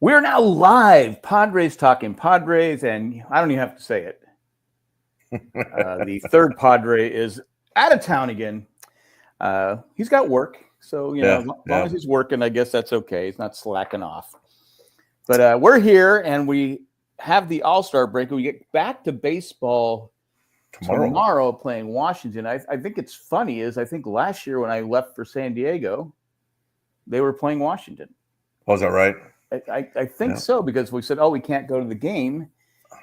We're now live. Padres talking Padres, and I don't even have to say it. The third Padre is out of town again. He's got work, so as long as he's working, I guess that's okay. He's not slacking off. But we're here, and we have the All-Star break. We get back to baseball tomorrow playing Washington. I think it's funny I think last year when I left for San Diego, they were playing Washington. Was that right? I think so, because we said, we can't go to the game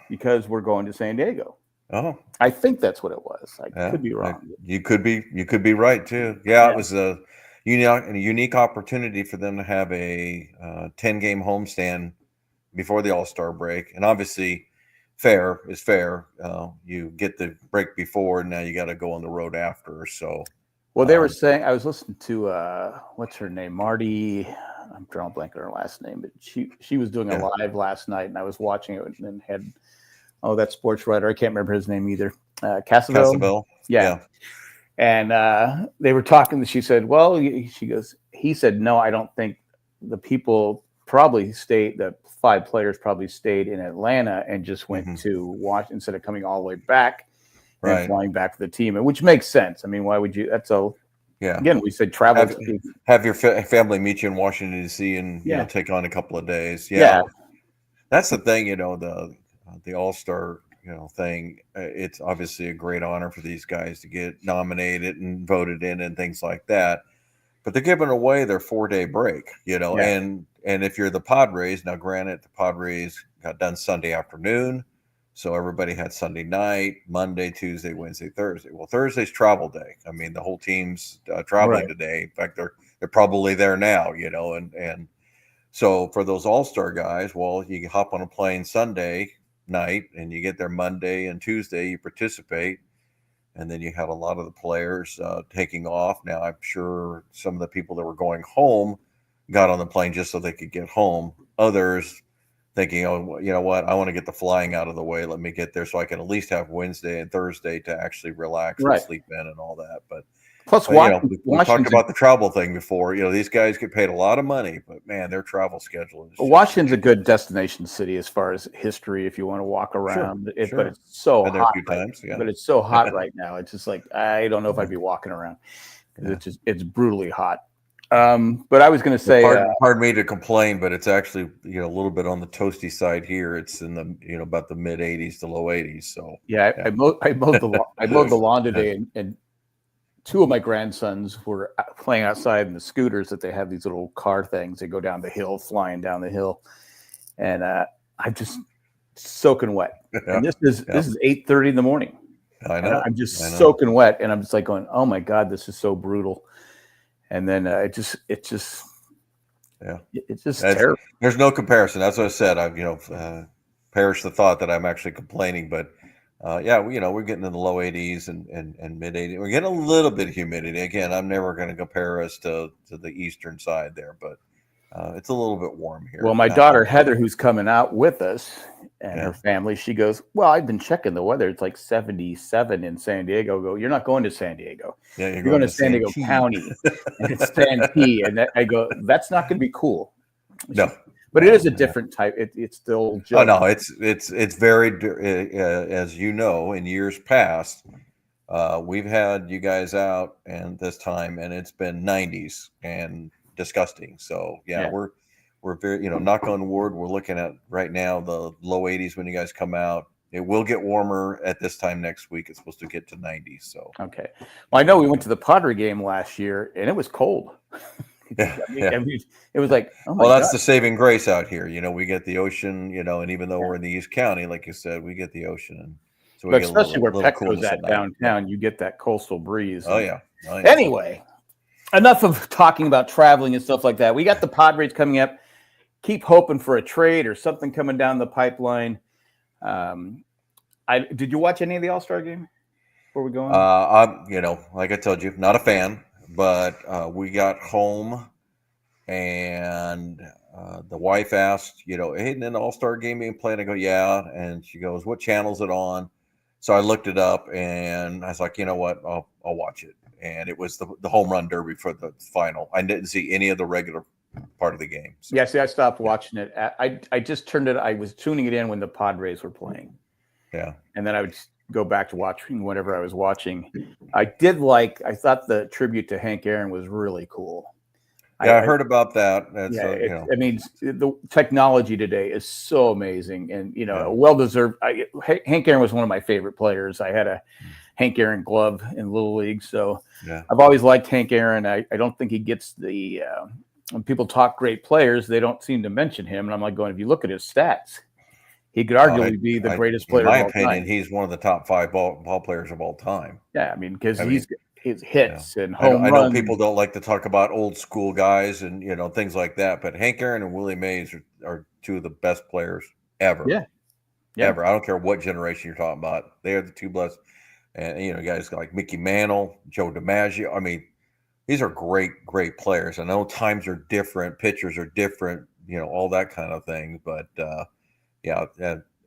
because we're going to San Diego. Oh, I think that's what it was. I could be wrong. You could be right too. Yeah, it was a unique opportunity for them to have a 10-game homestand before the All-Star break, and obviously, fair is fair. You get the break before, and now you got to go on the road after. So, well, they were saying, I was listening to what's her name, Marty. I'm drawing a blank on her last name, but she was doing a live last night, and I was watching it and had that sports writer, I can't remember his name either, Cassavell. Yeah. And they were talking. She said, he said, no, I don't think the people probably stayed. The 5 players probably stayed in Atlanta and just went to Washington instead of coming all the way back and flying back for the team, which makes sense. I mean, why would you? That's a Again, we said travel. Have your family meet you in Washington D.C. and take on a couple of days. Yeah, that's the thing. The All-Star thing. It's obviously a great honor for these guys to get nominated and voted in and things like that. But they're giving away their 4-day break. And if you're the Padres, now granted, the Padres got done Sunday afternoon. So everybody had Sunday night, Monday, Tuesday, Wednesday, Thursday. Well, Thursday's travel day. I mean, the whole team's traveling today. In fact, they're probably there now, and so for those All-Star guys, well, you hop on a plane Sunday night and you get there Monday and Tuesday, you participate. And then you have a lot of the players taking off. Now, I'm sure some of the people that were going home got on the plane just so they could get home. Others thinking, you know what, I want to get the flying out of the way. Let me get there so I can at least have Wednesday and Thursday to actually relax and sleep in and all that. But plus, we talked about the travel thing before. These guys get paid a lot of money, but man, their travel schedule is Washington's a good destination city as far as history. If you want to walk around, but it's so hot. Been there a few times, but it's so hot right now. It's just like I don't know if I'd be walking around. It's brutally hot. But I was going to say, pardon me to complain, but it's actually a little bit on the toasty side here. It's in the about the mid 80s to low 80s. So I mowed the lawn today, and 2 of my grandsons were playing outside in the scooters that they have, these little car things. They go down the hill, flying down the hill, and I'm just soaking wet. And this is 8:30 in the morning. I know. I'm just soaking wet, and I'm just like going, oh my God, this is so brutal. And then it's just terrible. There's no comparison. That's what I said. I've perished the thought that I'm actually complaining, but we're getting in the low 80s and mid 80s. We're getting a little bit of humidity. Again, I'm never going to compare us to the eastern side there, but it's a little bit warm here. Well, my daughter Heather, who's coming out with us, and her family, she goes, well, I've been checking the weather. It's like 77 in San Diego. I go, you're not going to San Diego. Yeah, you're going to San Diego County. And it's Stampede. And I go, that's not going to be cool. No. But it is a different type. It's still. Oh no, it's very as in years past, we've had you guys out and this time, and it's been 90s and disgusting. So we're very knock on wood. We're looking at right now the low 80s when you guys come out. It will get warmer at this time next week. It's supposed to get to 90s. So okay. Well, I know we went to the Padre game last year, and it was cold. I mean, it was like, oh my God. That's the saving grace out here. We get the ocean, and even though we're in the East County, like you said, we get the ocean. And so but especially where Petco's at downtown, you get that coastal breeze. Oh, yeah. Anyway, enough of talking about traveling and stuff like that. We got the Padres coming up. Keep hoping for a trade or something coming down the pipeline. Did you watch any of the All-Star game before we go on? Like I told you, not a fan. But we got home, and the wife asked, hey, in an All-Star game being played? I go, yeah. And she goes, what channel is it on? So I looked it up, and I was like, you know what? I'll watch it. And it was the home run derby for the final. I didn't see any of the regular part of the game. So. Yeah, see, I stopped watching it. I just turned it. I was tuning it in when the Padres were playing. Yeah, and then I would go back to watching whatever I was watching. I thought the tribute to Hank Aaron was really cool. Yeah, I heard about that. That's, I mean, the technology today is so amazing, and well-deserved. Hank Aaron was one of my favorite players. I had a Hank Aaron glove in Little League, so I've always liked Hank Aaron. I don't think he gets the when people talk great players, they don't seem to mention him, and I'm like going, if you look at his stats, he could arguably be the greatest player. In my opinion, he's one of the top 5 ball players of all time. Yeah, I mean, because his hits and home runs. I know people don't like to talk about old school guys and things like that, but Hank Aaron and Willie Mays are 2 of the best players ever. Yeah. Ever. I don't care what generation you're talking about. They are the 2 best. And guys like Mickey Mantle, Joe DiMaggio. I mean, these are great players. I know times are different, pitchers are different, all that kind of thing. But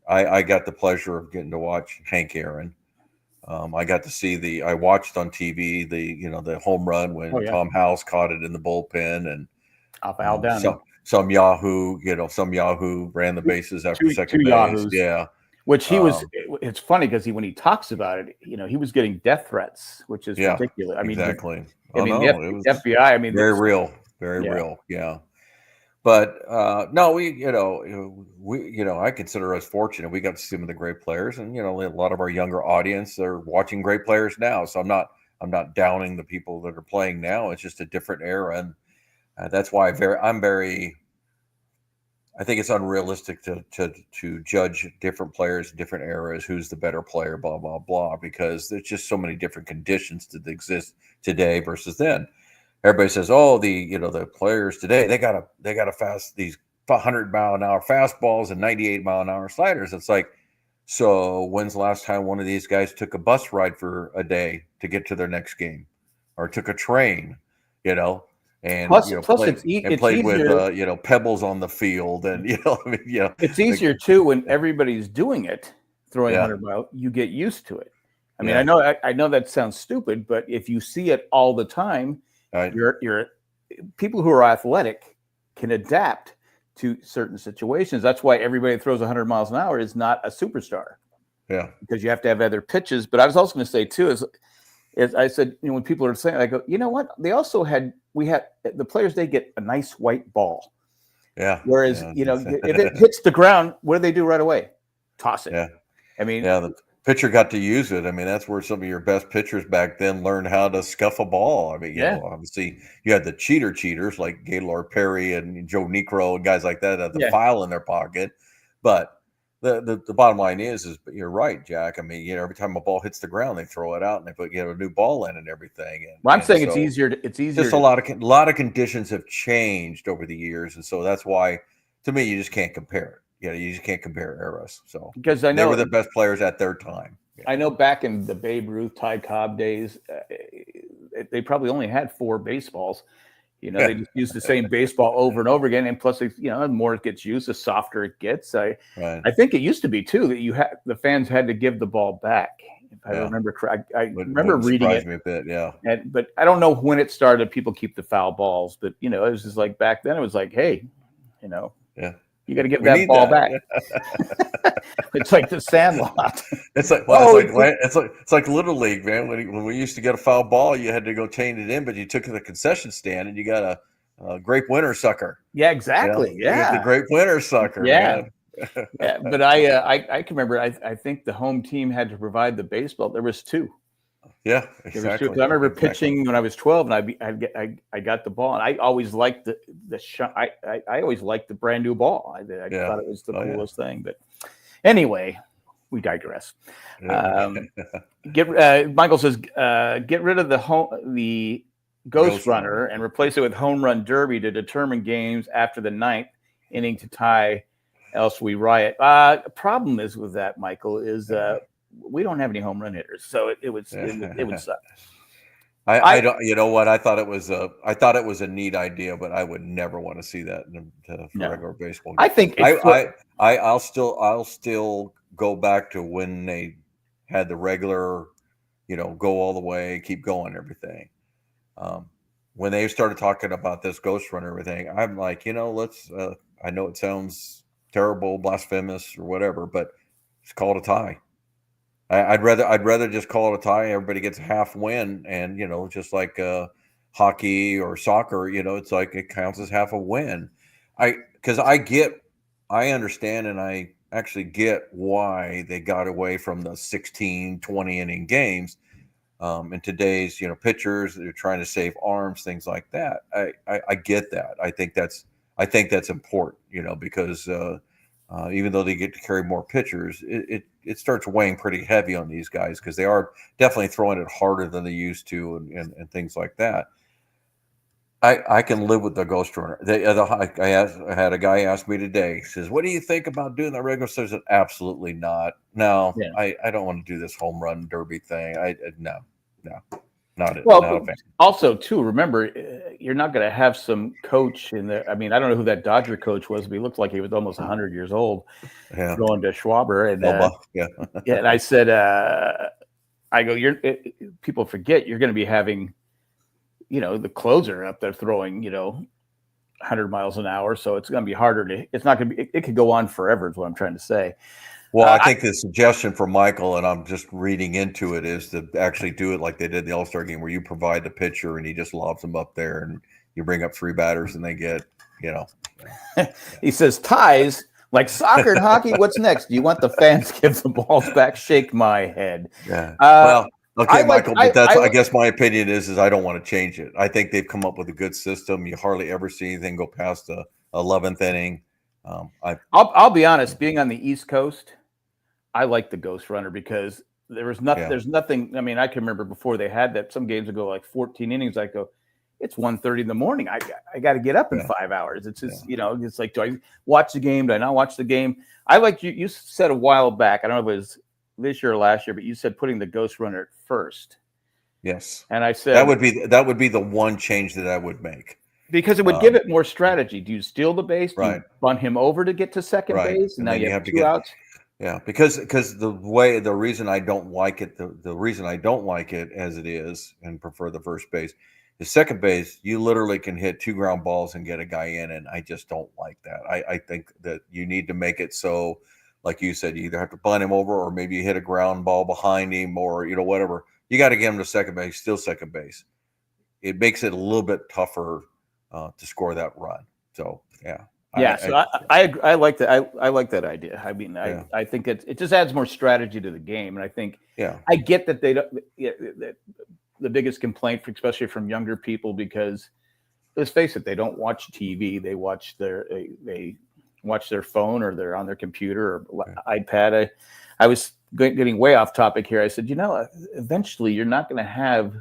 I got the pleasure of getting to watch Hank Aaron. I got to see I watched on TV the home run when Tom House caught it in the bullpen, and off Al Downing. Some Yahoo ran the bases after second base. Yahoos. Yeah. Which he was. It's funny because when he talks about it, he was getting death threats, which is ridiculous. I mean, exactly. The FBI. I mean, very real. Yeah. But no, I consider us fortunate. We got to see some of the great players, and a lot of our younger audience are watching great players now. So I'm not downing the people that are playing now. It's just a different era, and that's why I think it's unrealistic to judge different players, different eras, who's the better player, blah blah blah, because there's just so many different conditions that exist today versus then. Everybody says, "Oh, the players today they got to fast these 100-mile-an-hour fastballs and 98-mile-an-hour sliders." It's like, so when's the last time one of these guys took a bus ride for a day to get to their next game, or took a train, and plus played easier, with pebbles on the field, and it's easier too when everybody's doing it, throwing 100 miles. You get used to it. I mean, I know that sounds stupid, but if you see it all the time. Right. You're people who are athletic can adapt to certain situations. That's why everybody that throws 100 miles an hour is not a superstar. Yeah, because you have to have other pitches. But I was also going to say too is I said when people are saying, I go, you know what? They also we had the players. They get a nice white ball. Yeah. Whereas if it hits the ground, what do they do right away? Toss it. Yeah. I mean, the pitcher got to use it. I mean, that's where some of your best pitchers back then learned how to scuff a ball. I mean, obviously you had the cheaters like Gaylord Perry and Joe Niekro and guys like that had the file in their pocket. But the bottom line is you're right, Jack. I mean, every time a ball hits the ground, they throw it out and they put a new ball in and everything. I'm saying it's easier. Just a lot of conditions have changed over the years, and so that's why, to me, you just can't compare it. You just can't compare eras. So because I know they were the best players at their time. I know back in the Babe Ruth, Ty Cobb days, they probably only had 4 baseballs. They just use the same baseball over and over again, and plus, the more it gets used, the softer it gets. I think it used to be too that the fans had to give the ball back. If I remember correct, I remember reading it. Me a bit, but I don't know when it started. People keep the foul balls, but it was just like back then. It was like, hey, you got to give that ball back. It's like the Sandlot. It's like Little League, man. When we used to get a foul ball, you had to go change it in, but you took it to the concession stand and you got a grape winner sucker. Yeah, exactly. You got the grape winner sucker. Yeah. Yeah. But I can remember. I think the home team had to provide the baseball. There was 2. Yeah, exactly. I remember pitching when I was 12, and I got the ball, and I always liked the shot. I always liked the brand new ball. I thought it was the coolest thing. But anyway, we digress. Yeah. Michael says, get rid of the ghost runner and replace it with home run derby to determine games after the 9th inning to tie. Else we riot. Problem is with that, Michael, is we don't have any home run hitters, so it would suck. I don't. You know what? I thought it was a neat idea, but I would never want to see that in regular baseball. I think I'll still go back to when they had the regular, go all the way, keep going, everything. when they started talking about this Ghost Runner everything, I'm like, let's. I know it sounds terrible, blasphemous, or whatever, but just call it a tie. I'd rather just call it a tie. Everybody gets a half win, and just like hockey or soccer, it's like it counts as half a win. Because I understand, and I actually get why they got away from the 16, 20 inning games. In today's, pitchers, they're trying to save arms, things like that. I get that. I think that's important, because even though they get to carry more pitchers, it starts weighing pretty heavy on these guys because they are definitely throwing it harder than they used to and things like that. I can live with the Ghost Runner. I had a guy ask me today. He says, "What do you think about doing the regular season?" Absolutely not. No, yeah. I don't want to do this home run derby thing. No, not a fan. Also, too, remember, you're not going to have some coach in there. I mean, I don't know who that Dodger coach was, but he looked like he was almost 100 years old, going to Schwaber. And and I said, I go, people forget you're going to be having, the closer up there throwing, 100 miles an hour. So it's going to be harder it's not going to be, it could go on forever is what I'm trying to say. Well, I think the suggestion for Michael, and I'm just reading into it, is to actually do it like they did the All-Star game, where you provide the pitcher and he just lobs them up there, and you bring up 3 batters and they get, He says ties like soccer and hockey. What's next? Do you want the fans give the balls back? Shake my head. Yeah. Well, okay, Michael, but I guess my opinion is I don't want to change it. I think they've come up with a good system. You hardly ever see anything go past the 11th inning. I'll be honest. Being on the East Coast, I like the Ghost Runner because there's nothing. I mean, I can remember before they had that. Some games would go like 14 innings. I go, it's 1:30 in the morning. I got to get up in 5 hours. It's just it's like, do I watch the game? Do I not watch the game? I like you said a while back. I don't know if it was this year or last year, but you said putting the Ghost Runner at first. Yes, and I said that would be the one change that I would make. Because it would give it more strategy. Do you steal the base? Do you bunt him over to get to second base? And now you have 2 outs. Yeah, because the reason I don't like it, the reason I don't like it as it is and prefer the first base is second base. You literally can hit 2 ground balls and get a guy in, and I just don't like that. I think that you need to make it so, like you said, you either have to bunt him over or maybe you hit a ground ball behind him or whatever. You got to get him to second base, still second base. It makes it a little bit tougher to score that run. So yeah. Yeah, I like that. I like that idea. I mean, I think it just adds more strategy to the game, and I think I get that they don't. The biggest complaint, especially from younger people, because let's face it, they don't watch TV. They watch their phone or they're on their computer or iPad. I was getting way off topic here. I said, eventually you're not going to have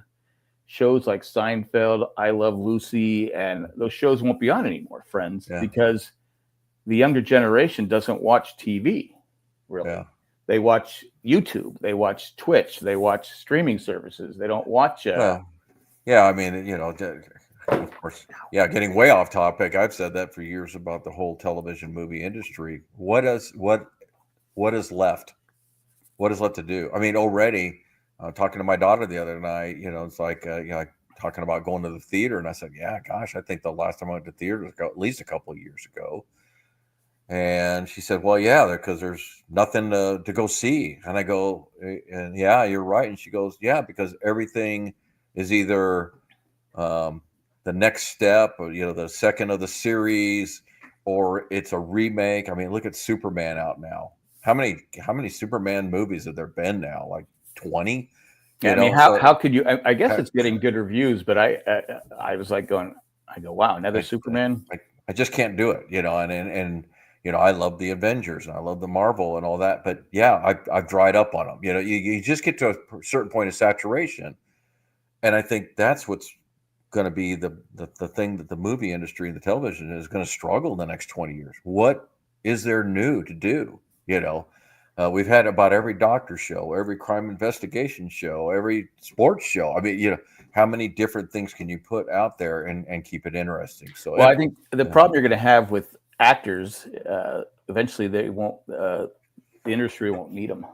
shows like Seinfeld, I Love Lucy, and those shows won't be on anymore, friends, because the younger generation doesn't watch TV, really. Yeah. They watch YouTube, they watch Twitch, they watch streaming services. They don't watch. I mean, of course, getting way off topic. I've said that for years about the whole television movie industry. What is left? What is left to do? I mean, already. Talking to my daughter the other night, it's like, talking about going to the theater. And I said, gosh, I think the last time I went to theater was at least a couple of years ago. And she said, well, because there's nothing to go see. And I go, and you're right. And she goes, because everything is either the next step or, the second of the series, or it's a remake. I mean, look at Superman out now. How many Superman movies have there been now? Like 20. How could you? I guess it's getting good reviews, but I was like wow, another Superman. I just can't do it, and I love the Avengers and I love the Marvel and all that, but I've dried up on them. You just get to a certain point of saturation, and I think that's what's going to be the thing that the movie industry and the television is going to struggle in the next 20 years. What is there new to do? We've had about every doctor show, every crime investigation show, every sports show. I mean, how many different things can you put out there and keep it interesting? So, I think the problem you're going to have with actors, eventually they won't, the industry won't need them.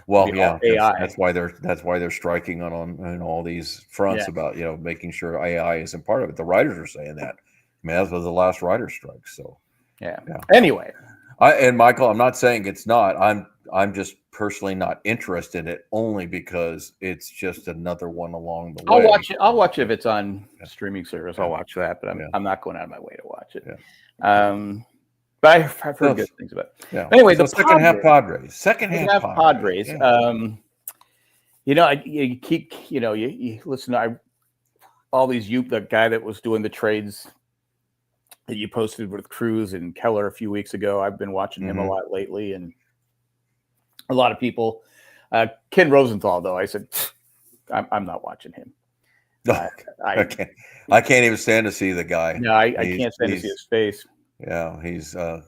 Well, yeah, AI. that's why they're striking on all these fronts Yeah. about making sure AI isn't part of it. The writers are saying that. I mean, that was the last writer strike. So Yeah. yeah. Anyway, and Michael, I'm not saying it's not. I'm just personally not interested in it only because it's just another one along the way. I'll watch it. I'll watch it if it's on streaming service. I'll watch that, but I'm not going out of my way to watch it. Yeah. But I've heard good things about it. Yeah. Anyway, so the second half Padres. Second half Padres. Yeah. You keep, you listen to all these the guy that was doing the trades that you posted with Cruz and Keller a few weeks ago. I've been watching him a lot lately, and a lot of people. Ken Rosenthal, though, I said, I'm not watching him. I can't even stand to see the guy. No, I can't stand to see his face. Yeah, he's a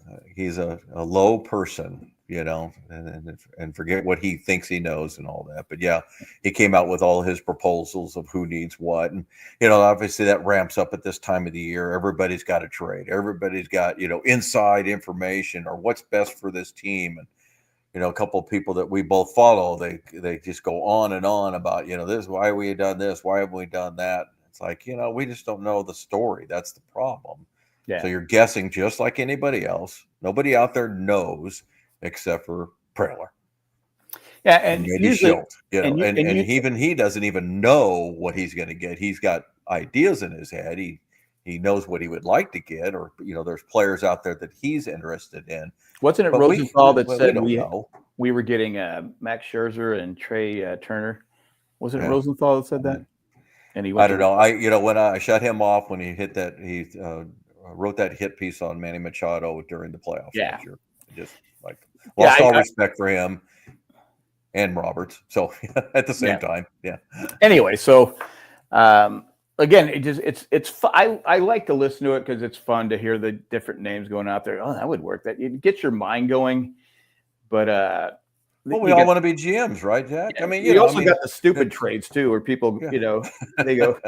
low person, and forget what he thinks he knows and all that. But yeah, he came out with all his proposals of who needs what, and obviously that ramps up at this time of the year. Everybody's got a trade. Everybody's got inside information or what's best for this team. And a couple of people that we both follow, they just go on and on about this. Why have we done this? Why have we done that? It's like we just don't know the story. That's the problem. Yeah. So you're guessing just like anybody else. Nobody out there knows except for Preller. Yeah, and usually, Schultz, and even he doesn't even know what he's going to get. He's got ideas in his head. He knows what he would like to get, or there's players out there that he's interested in. Wasn't it Rosenthal that said we were getting Max Scherzer and Trey Turner? Wasn't it Rosenthal that said that? And he I don't know. When I shut him off when he hit that, he wrote that hit piece on Manny Machado during the playoffs last year. Just lost all respect for him and Roberts. So at the same time, Anyway, so again, I like to listen to it because it's fun to hear the different names going out there. Oh, that would work. That it gets your mind going. But we all want to be GMs, right, Jack? Yeah, I mean, you also got the stupid trades too, where people, they go.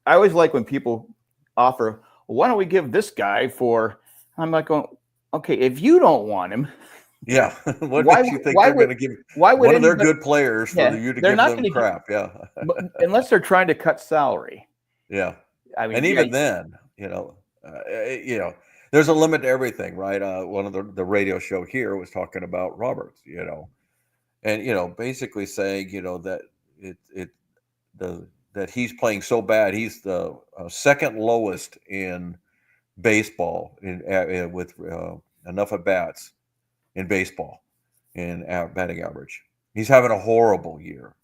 I always like when people offer, well, why don't we give this guy for? I'm like, going, okay, if you don't want him, yeah, what makes you think they're going to give one of their good players for you to give them crap? Unless they're trying to cut salary. Yeah, I mean, and even then, there's a limit to everything, right? One of the radio show here was talking about Roberts, and basically saying that that he's playing so bad, he's the second lowest in baseball with enough at bats in baseball in batting average. He's having a horrible year.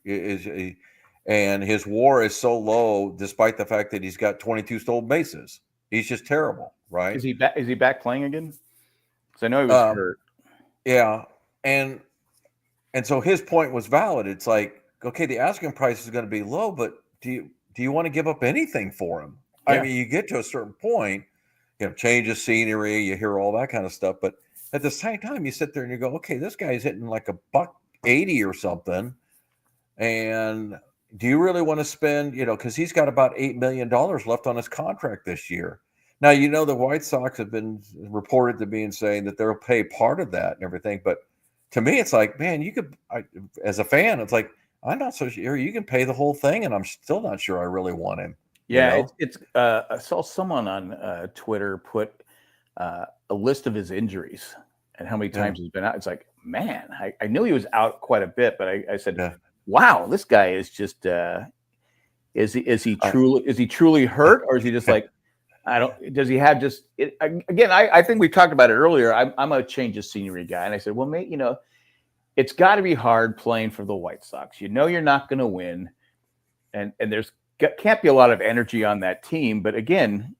And his WAR is so low, despite the fact that he's got 22 stolen bases. He's just terrible, right? Is he back playing again? Because I know he was hurt. Yeah, and so his point was valid. It's like, okay, the asking price is going to be low, but do you want to give up anything for him? Yeah. I mean, you get to a certain point, change of scenery, you hear all that kind of stuff, but at the same time, you sit there and you go, okay, this guy's hitting like $180 or something, and do you really want to spend, because he's got about $8 million left on his contract this year. Now, the White Sox have been reported to be saying that they'll pay part of that and everything. But to me, it's like, man, as a fan, it's like, I'm not so sure you can pay the whole thing. And I'm still not sure I really want him. Yeah, I saw someone on Twitter put a list of his injuries and how many times he's been out. It's like, man, I knew he was out quite a bit, but I said, wow, this guy is just is he truly hurt, or is he just like, does he have just again, I think we talked about it earlier. I'm a change of scenery guy, and I said, well, mate, it's got to be hard playing for the White Sox. You're not going to win, and there's can't be a lot of energy on that team. But again,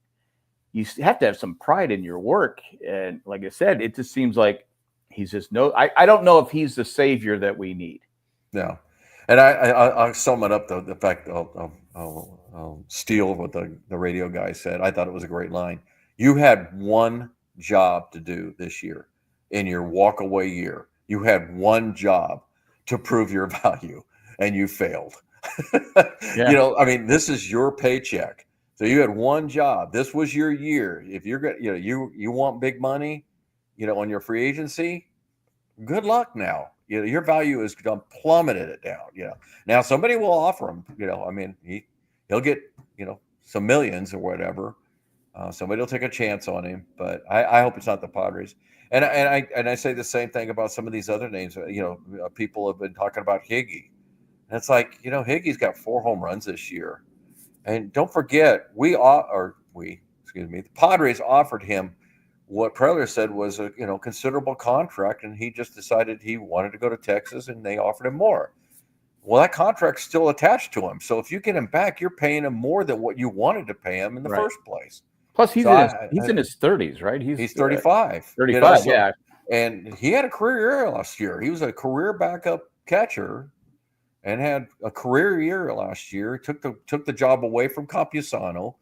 you have to have some pride in your work, and like I said, it just seems like he's just I don't know if he's the savior that we need. No. And I'll sum it up, the fact I'll steal what the radio guy said. I thought it was a great line. You had one job to do this year in your walk-away year. You had one job to prove your value, and you failed. I mean, this is your paycheck. So you had one job. This was your year. If you're going, you want big money, on your free agency, good luck now. Your value is plummeted it down. Now somebody will offer him. I mean, he'll get some millions or whatever. Somebody will take a chance on him, but I hope it's not the Padres. And I say the same thing about some of these other names. People have been talking about Higgy. And it's like, Higgy's got 4 home runs this year. And don't forget, the Padres offered him what Preller said was a considerable contract, and he just decided he wanted to go to Texas, and they offered him more. Well, that contract's still attached to him. So if you get him back, you're paying him more than what you wanted to pay him in the first place. Plus, he's in his 30s, right? He's 35. 35, yeah. And he had a career year last year. He was a career backup catcher and had a career year last year. Took the job away from Campusano.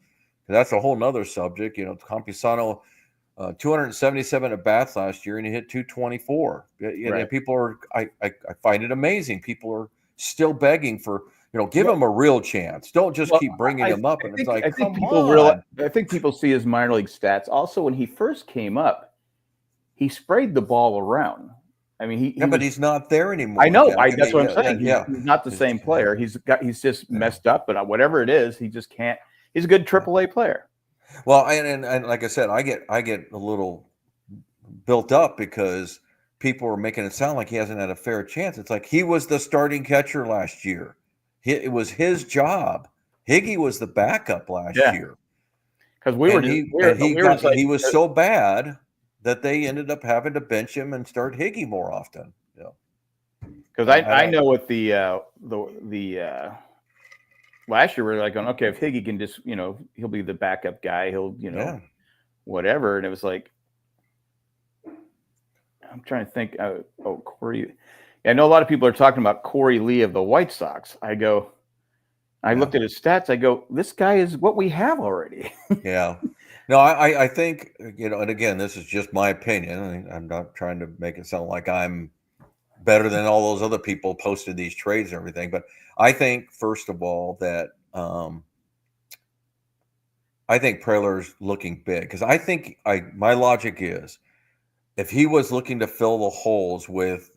That's a whole nother subject. Campusano, 277 at bats last year, and he hit 224. Right. People are, I find it amazing. People are still begging for, give him a real chance. Don't just keep bringing him up. And I think people see his minor league stats. Also, when he first came up, he sprayed the ball around. I mean, but he's not there anymore. I know. That's what I'm saying. He's not the same player. He's just messed up. But whatever it is, he just can't. He's a good AAA player. Well, and like I said, I get a little built up because people are making it sound like he hasn't had a fair chance. It's like he was the starting catcher last year. It was his job. Higgy was the backup last year. Because he was so bad that they ended up having to bench him and start Higgy more often. Because I know with the last year we were like going, okay, if Higgy can just he'll be the backup guy, he'll whatever, and it was like I'm trying to think. Corey. I know a lot of people are talking about Corey Lee of the White Sox. I looked at his stats. I go, this guy is what we have already. Yeah. No, I think, and again, this is just my opinion. I'm not trying to make it sound like I'm better than all those other people posted these trades and everything. But I think, first of all, that I think Preller's looking big because I think my logic is if he was looking to fill the holes with,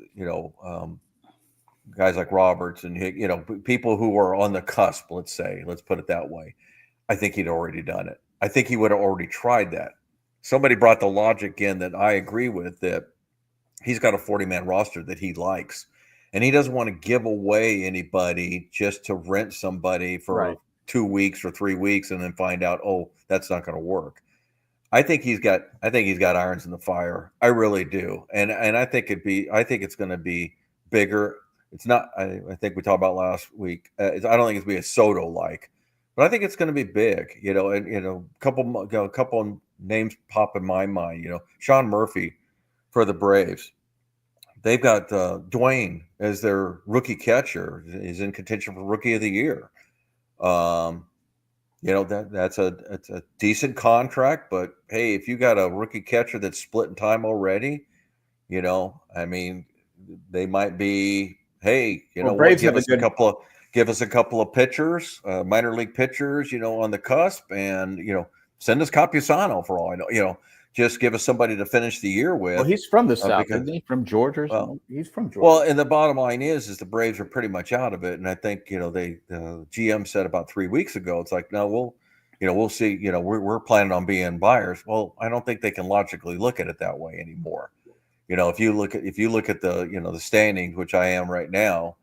guys like Roberts and, people who are on the cusp, let's put it that way, I think he'd already done it. I think he would have already tried that. Somebody brought the logic in that I agree with, that he's got a 40-man roster that he likes, and he doesn't want to give away anybody just to rent somebody for 2 weeks or 3 weeks and then find out, oh, that's not going to work. I think he's got irons in the fire. I really do. And I think it's going to be bigger. It's not, I think we talked about last week. I don't think it's going to be a Soto-like, but I think it's going to be big, and a couple names pop in my mind, Sean Murphy for the Braves. They've got Dwayne as their rookie catcher. He's in contention for Rookie of the Year. That's a decent contract, but hey, if you got a rookie catcher that's split in time already, I mean, they might be, hey, give us a couple of pitchers, minor league pitchers, on the cusp, and send us Campusano for all I know, just give us somebody to finish the year with. Well, he's from the South, isn't he? From Georgia or something? He's from Georgia. Well, and the bottom line is the Braves are pretty much out of it. And I think, the GM said about 3 weeks ago, it's like, no, we'll see, we're planning on being buyers. Well, I don't think they can logically look at it that way anymore. If you look at the, the standings, which I am right now,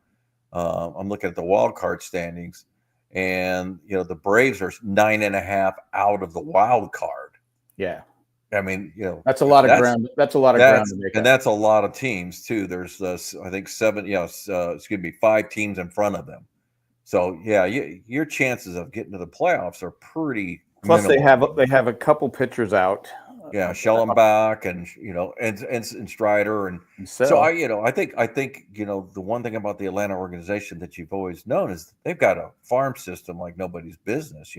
I'm looking at the wild card standings, and, the Braves are 9.5 out of the wild card. Yeah. I mean, that's a lot of ground. That's a lot of ground to make up. And that's a lot of teams too. There's I think 5 teams in front of them. So yeah, your chances of getting to the playoffs are pretty. Plus, minimal. they have a couple pitchers out. Yeah, Schellenbach and and Strider and so I think the one thing about the Atlanta organization that you've always known is they've got a farm system like nobody's business.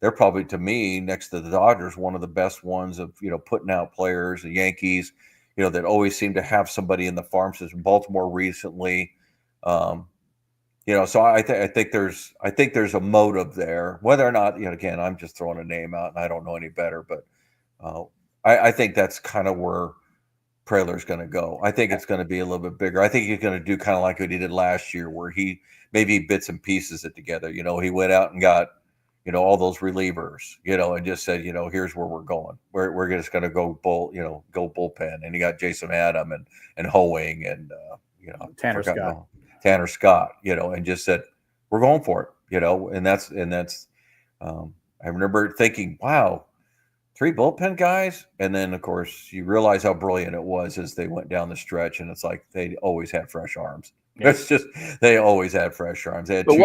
They're probably, to me, next to the Dodgers, one of the best ones of, putting out players. The Yankees, that always seem to have somebody in the farm system. Baltimore recently, so I think there's a motive there. Whether or not, again, I'm just throwing a name out and I don't know any better, but I think that's kind of where Preylor's going to go. I think it's going to be a little bit bigger. I think he's going to do kind of like what he did last year, where he maybe bits and pieces it together. He went out and got, all those relievers, and just said, here's where we're going. We're just going to go go bullpen. And he got Jason Adam and Hoeing and Tanner Scott, and just said, we're going for it, and that's I remember thinking, wow, 3 bullpen guys. And then, of course, you realize how brilliant it was as they went down the stretch. And it's like they always had fresh arms. Yeah. It's just they always had fresh arms. They had two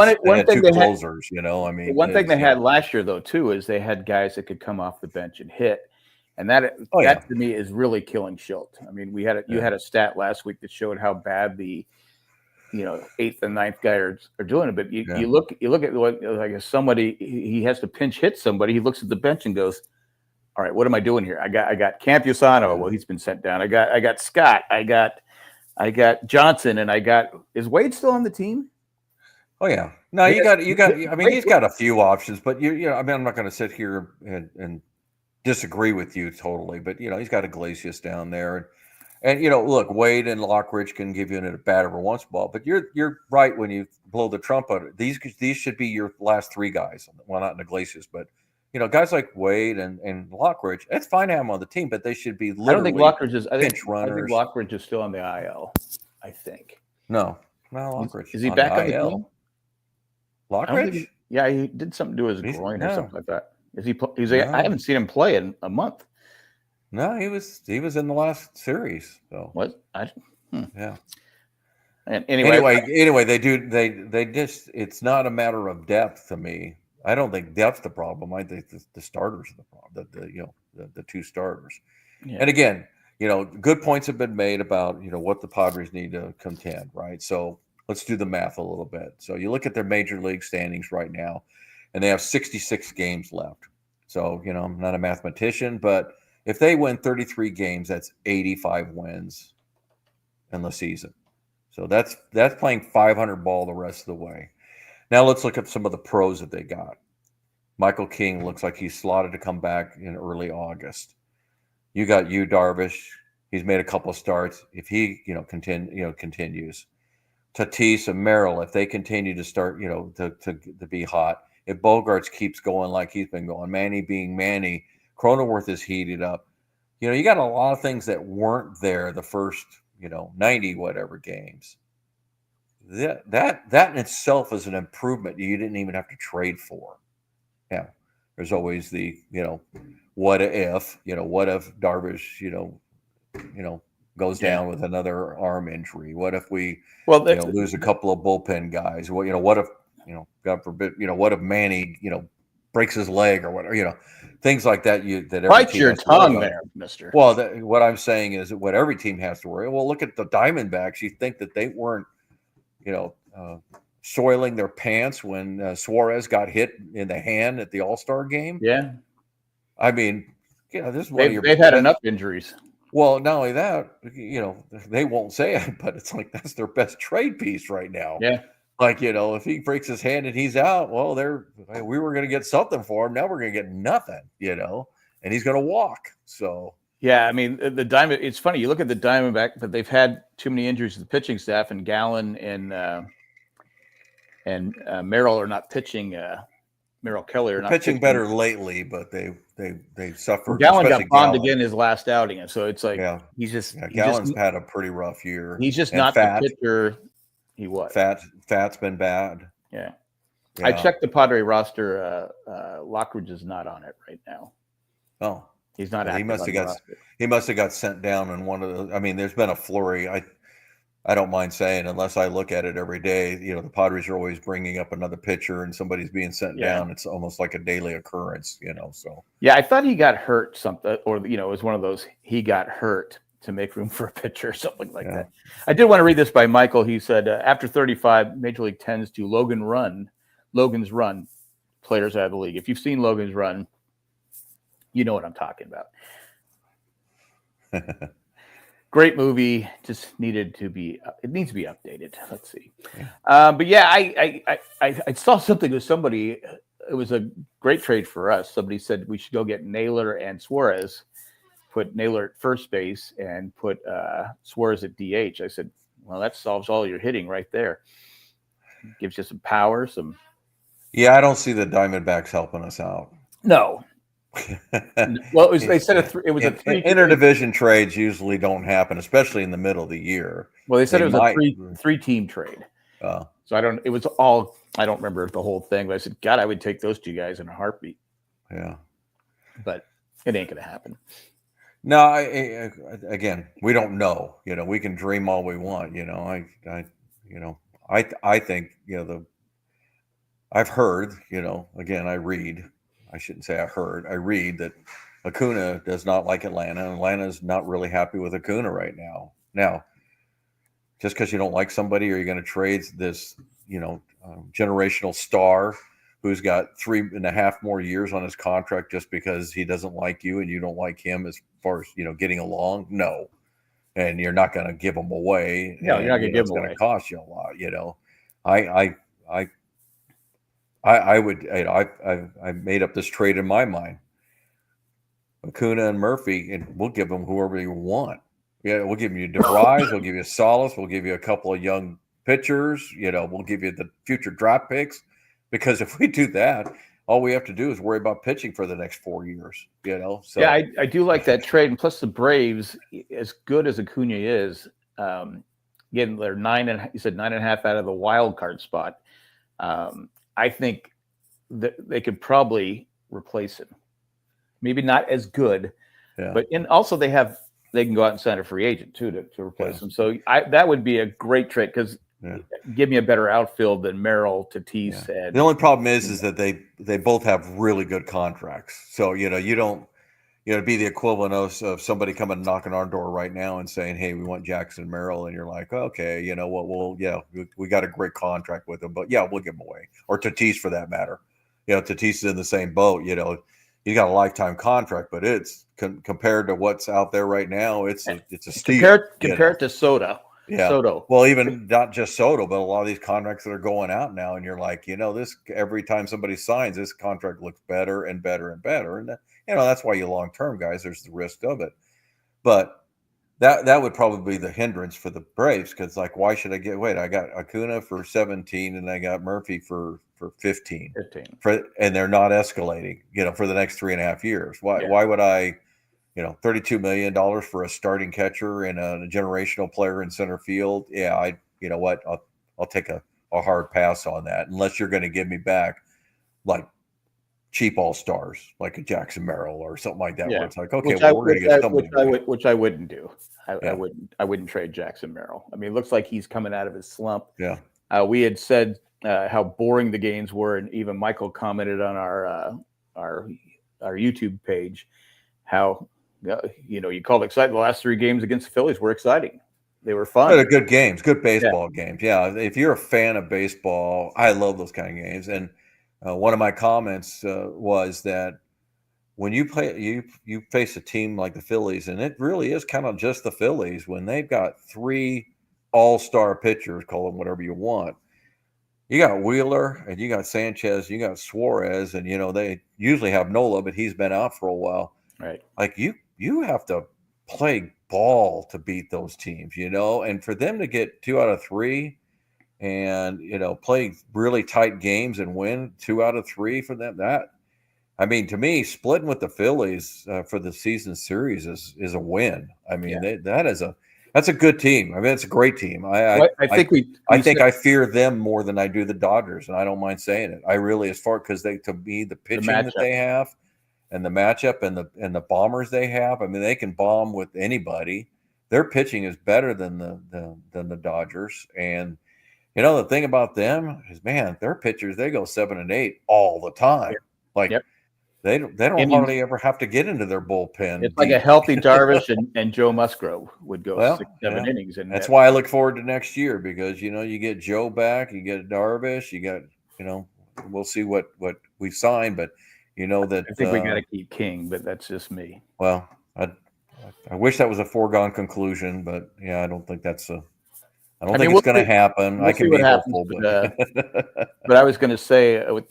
closers, I mean. One thing they had last year, though, too, is they had guys that could come off the bench and hit. And that to me is really killing Schilt. I mean, you had a stat last week that showed how bad the 8th and 9th guy are doing it. But you look at what, like, somebody, he has to pinch hit somebody. He looks at the bench and goes, all right, what am I doing here? I got Campusano. Well, he's been sent down. I got Scott. I got Johnson, and is Wade still on the team? Oh yeah. No, you got. I mean, he's got a few options, but I mean, I'm not going to sit here and disagree with you totally, but he's got Iglesias down there, and look, Wade and Lockridge can give you a bat every once in a while, but you're right when you blow the trumpet. These should be your last 3 guys. Well, not Iglesias, but. Guys like Wade and Lockridge, it's fine to have them on the team, but they should be literally I don't think Lockridge is pinch runners. I think Lockridge is still on the IL, I think. No, Lockridge. Is he back on the team? Lockridge? Yeah, he did something to his groin or something like that. Is he? I haven't seen him play in a month. No, he was in the last series. So what? Yeah. And anyway, they just it's not a matter of depth to me. I don't think depth's the problem. I think the starters are the problem. The 2 starters. Yeah. And again, good points have been made about what the Padres need to contend, right? So let's do the math a little bit. So you look at their major league standings right now, and they have 66 games left. So I'm not a mathematician, but if they win 33 games, that's 85 wins in the season. So that's playing 500 ball the rest of the way. Now let's look at some of the pros that they got. Michael King looks like he's slotted to come back in early August. You got Darvish. He's made a couple of starts. If he continues, Tatis and Merrill, if they continue to start to be hot. If Bogarts keeps going like he's been going, Manny being Manny, Cronenworth is heated up. You got a lot of things that weren't there the first 90 whatever games. That in itself is an improvement you didn't even have to trade for. Yeah, there's always the what if Darvish goes down with another arm injury? What if we lose a couple of bullpen guys? What if God forbid what if Manny breaks his leg or whatever things like that. Bite your tongue there, Mister. Well, what I'm saying is that what every team has to worry. Well, look at the Diamondbacks. You think that they weren't soiling their pants when Suarez got hit in the hand at the All-Star game? Yeah. I mean, this is one of your. They've had enough injuries. Well, not only that, they won't say it, but it's like that's their best trade piece right now. Yeah. Like, if he breaks his hand and he's out, well, we were going to get something for him. Now we're going to get nothing, and he's going to walk. So. Yeah, I mean, it's funny. You look at the Diamondback, but they've had too many injuries to the pitching staff, and Gallen and Merrill are not pitching. Merrill Kelly are not pitching better lately, but they suffered. Gallen got bombed again his last outing, and so it's like Gallen's had a pretty rough year. He's just not the pitcher he was. Fat's been bad. Yeah. I checked the Padre roster. Lockridge is not on it right now. Oh. He's not. He must have got sent down in one of the. I mean, there's been a flurry. I don't mind saying, unless I look at it every day. The Padres are always bringing up another pitcher, and somebody's being sent down. It's almost like a daily occurrence, So yeah, I thought he got hurt something, or it was one of those he got hurt to make room for a pitcher or something like that. I did want to read this by Michael. He said, after 35, Major League tends to Logan's Run players out of the league. If you've seen Logan's Run, you know what I'm talking about. Great movie. Just needs to be updated. Let's see. But yeah, I saw something with somebody. It was a great trade for us. Somebody said we should go get Naylor and Suarez put Naylor at first base and put Suarez at DH. I said, well, that solves all your hitting right there. Gives you some power, some. Yeah, I don't see the Diamondbacks helping us out. No. Well, they said it was a three. Interdivision trades usually don't happen, especially in the middle of the year. Well, they said it was a three-team trade. So I don't. It was all. I don't remember the whole thing, but I said, God, I would take those 2 guys in a heartbeat. Yeah, but it ain't gonna happen. No, again, we don't know. We can dream all we want. I think I've heard. Again, I read. I shouldn't say I heard. I read that Acuna does not like Atlanta. And Atlanta's not really happy with Acuna right now. Now, just because you don't like somebody, are you going to trade this, generational star who's got 3.5 more years on his contract just because he doesn't like you and you don't like him as far as, getting along? No. And you're not going to give him away. No, you're not going to give him away. It's going to cost you a lot, I would. I made up this trade in my mind. Acuna and Murphy, and we'll give them whoever you want. Yeah, we'll give you DeVries, we'll give you Salas, we'll give you a couple of young pitchers. We'll give you the future draft picks. Because if we do that, all we have to do is worry about pitching for the next 4 years. So yeah, I do like that trade, and plus the Braves, as good as Acuna is, again, they're 9.5 out of the wild card spot. I think that they could probably replace him. Maybe not as good, but also they can go out and sign a free agent too to replace him. So that would be a great trade because give me a better outfield than Merrill, Tatis. Yeah. The only problem is that they both have really good contracts. So you don't be the equivalent of somebody coming knocking on our door right now and saying, "Hey, we want Jackson Merrill," and you're like, "Okay, you know what? We got a great contract with him, but we'll give him away." Or Tatis, for that matter. Tatis is in the same boat. He got a lifetime contract, but it's compared to what's out there right now, it's a steal. Compared to Soto. Yeah. Soto. Well, even not just Soto, but a lot of these contracts that are going out now, and you're like, this every time somebody signs, this contract looks better and better and better, and that's why you long-term guys. There's the risk of it, but that would probably be the hindrance for the Braves because, why should I I got Acuna for 17 and I got Murphy for 15, and they're not escalating, for the next 3.5 years. Why would I? $32 million for a starting catcher and a generational player in center field. Yeah, I'll take a hard pass on that unless you're going to give me back like cheap all-stars, like a Jackson Merrill or something like that. Where it's like, okay, we're going to get somebody. Which I wouldn't do. I wouldn't trade Jackson Merrill. I mean, it looks like he's coming out of his slump. Yeah. We had said how boring the games were, and even Michael commented on our YouTube page how. You called exciting. The last 3 games against the Phillies were exciting. They were fun. They're good games, good baseball games. Yeah, if you're a fan of baseball, I love those kind of games. And one of my comments was that when you play, you face a team like the Phillies, and it really is kind of just the Phillies when they've got 3 all-star pitchers, call them whatever you want. You got Wheeler, and you got Sanchez, you got Suarez, and they usually have Nola, but he's been out for a while. Right. Like you have to play ball to beat those teams, and for them to get 2 out of 3 and, play really tight games and win 2 out of 3 for them, to me, splitting with the Phillies for the season series is a win. I mean, that's a good team. I mean, it's a great team. I think I fear them more than I do the Dodgers, and I don't mind saying it. I really, because to me, the pitching that they have, and the matchup and the bombers they have, I mean, they can bomb with anybody. Their pitching is better than the Dodgers. And the thing about them is, man, their pitchers, they go 7 and 8 all the time. They don't hardly ever have to get into their bullpen. It's like a healthy Darvish and Joe Musgrove would go 6-7 innings. And that's why I look forward to next year because you get Joe back, you get Darvish, you got we'll see what we sign, but. That I think we got to keep King, but that's just me. Well, I wish that was a foregone conclusion, but I don't think that's I don't think it's going to happen. I can be hopeful, but I was going to say with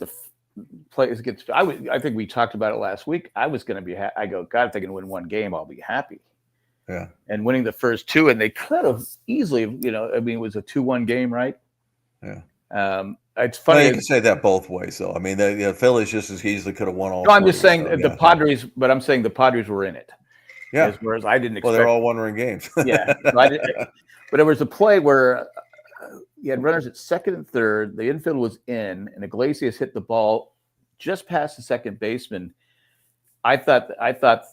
plays against, I think we talked about it last week. I was going to be, I go, God, if they can win one game, I'll be happy. Yeah. And winning the first two, and they could have easily, I mean, it was a 2-1 game, right? Yeah. It's funny. Well, you can say that both ways, though. I mean, the Phillies just as easily could have won all. No, I'm just saying so, the Padres, but I'm saying the Padres were in it. Yeah. Whereas I didn't expect. Well, they're all one-run games. Yeah. But there was a play where you had runners at second and third. The infield was in, and Iglesias hit the ball just past the second baseman. I thought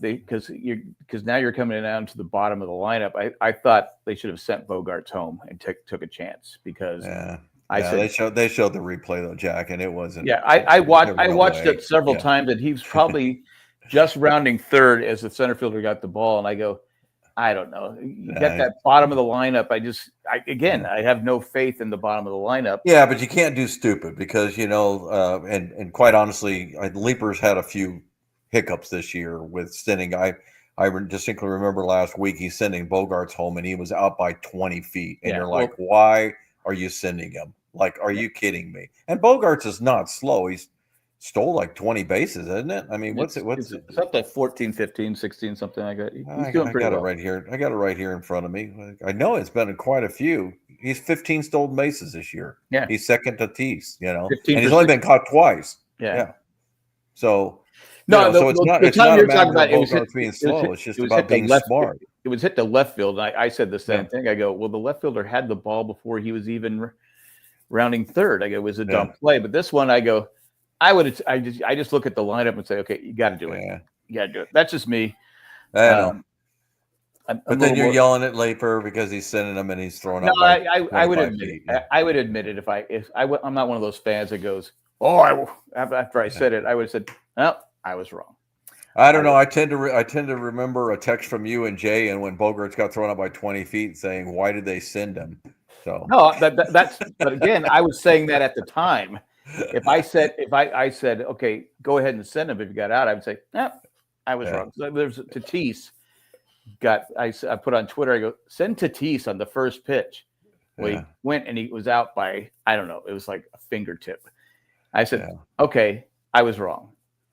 because now you're coming down to the bottom of the lineup. I thought they should have sent Bogarts home and took a chance because they showed the replay though, Jack, and it wasn't. Yeah, I watched it several times, and he was probably just rounding third as the center fielder got the ball, and I go, I don't know. You got that bottom of the lineup. I have no faith in the bottom of the lineup. Yeah, but you can't do stupid because and quite honestly, Leapers had a few hiccups this year with sending. I distinctly remember last week he's sending Bogarts home and he was out by 20 feet, and you're like, why are you sending him? Like, are you kidding me? And Bogarts is not slow. He's stole like 20 bases, isn't it? I mean, what's it? It's up to 14, 15, 16, something like that. He's doing pretty well. It right here. I got it right here in front of me. I know it's been quite a few. He's 15 stolen bases this year. Yeah. He's second to Tatis, and he's only been caught twice. Yeah. So so it's not a matter of Bogarts being slow. It's just about being smart. It was hit the left field. And I said the same thing. I go, well, the left fielder had the ball before he was even rounding third. I go, it was a dumb play. But this one, I go, I just look at the lineup and say, okay, you got to do it. Yeah. You got to do it. That's just me. I know. But then you're yelling at Laper because he's sending them and he's throwing up. No, I would admit it. Yeah. I would admit it I'm not one of those fans that goes, after I said it, I would have said, oh, I was wrong. I don't know. I tend to remember a text from you and Jay, and when Bogarts got thrown up by 20 feet, saying, "Why did they send him?" So no, that's. But again, I was saying that at the time. If I said, okay, go ahead and send him if you got out, I would say, I was wrong. So there's Tatis. I put on Twitter. I go, send Tatis on the first pitch. Well, he went and he was out by, I don't know, it was like a fingertip. I said, okay, I was wrong.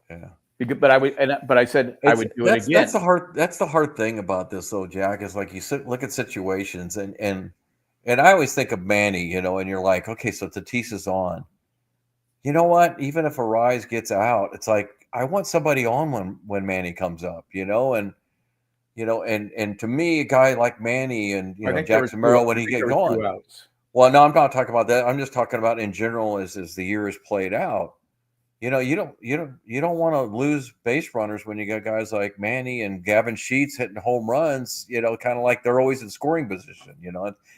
Yeah. But I said I would do it again. That's the hard thing about this, though, Jack. Is like you look at situations, and I always think of Manny, and you're like, okay, so Tatis is on. You know what? Even if Arise gets out, it's like I want somebody on when Manny comes up, and to me, a guy like Manny and Jackson Merrill when he get going. Well, no, I'm not talking about that. I'm just talking about in general as the year has played out. You don't want to lose base runners when you got guys like Manny and Gavin Sheets hitting home runs. Kind of like they're always in scoring position.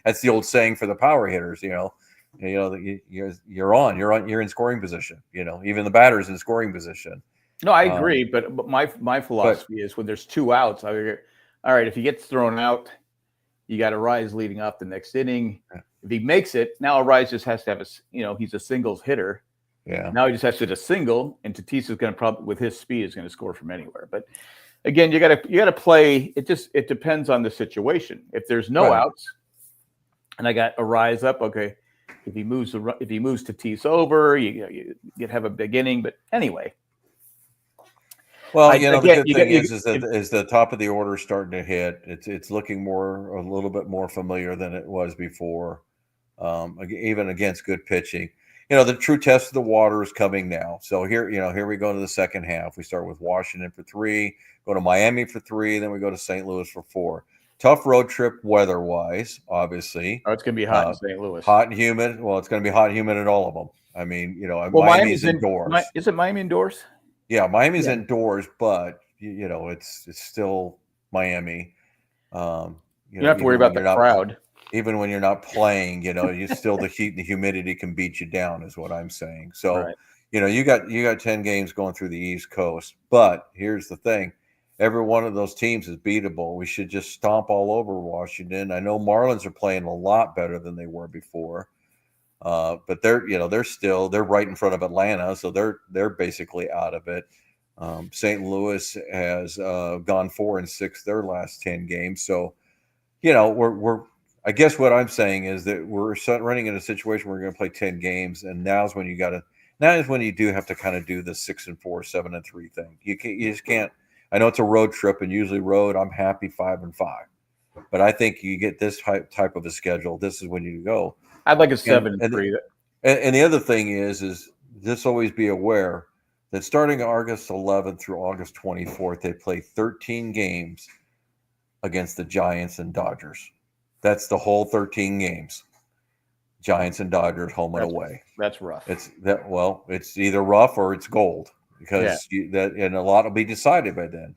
That's the old saying for the power hitters. You're in scoring position. Even the batter's in scoring position. No, I agree, but my philosophy is when there's two outs, I figure, all right, if he gets thrown out, you got Arise leading off the next inning. If he makes it, now Arise just has to have he's a singles hitter. Yeah. Now he just has to hit a single, and Tatis is going to probably, with his speed, is going to score from anywhere. But again, you got to play. It depends on the situation. If there's no outs, and I got Arise up, okay. If he moves Tatis over, you have a big inning. But anyway. Well, the good thing is the top of the order is starting to hit. It's looking a little bit more familiar than it was before, even against good pitching. The true test of the water is coming now. So here we go to the second half. We start with Washington for 3, go to Miami for 3, then we go to St. Louis for 4. Tough road trip weather-wise, obviously. Oh, it's going to be hot in St. Louis. Hot and humid. Well, it's going to be hot and humid at all of them. I mean, Miami's indoors. Is it Miami indoors? Yeah, Miami's indoors, but it's still Miami. You don't have to worry about the crowd. Even when you're not playing, you still the heat and the humidity can beat you down, is what I'm saying. So, you got 10 games going through the East Coast. But here's the thing: every one of those teams is beatable. We should just stomp all over Washington. I know Marlins are playing a lot better than they were before. But they're right in front of Atlanta, so they're basically out of it. St. Louis has gone 4-6 their last 10 games. So, I guess what I'm saying is that we're running in a situation where we're going to play 10 games, and now's when you got to Now is when you do have to kind of do the 6-4, 7-3 thing. You just can't. I know it's a road trip, and usually road, I'm happy 5-5. But I think you get this type of a schedule. This is when you go. I'd like a 7-3. And the other thing is just always be aware that starting August 11th through August 24th, they play 13 games against the Giants and Dodgers. That's the whole 13 games. Giants and Dodgers, home and away. That's rough. It's either rough or it's gold because and a lot will be decided by then.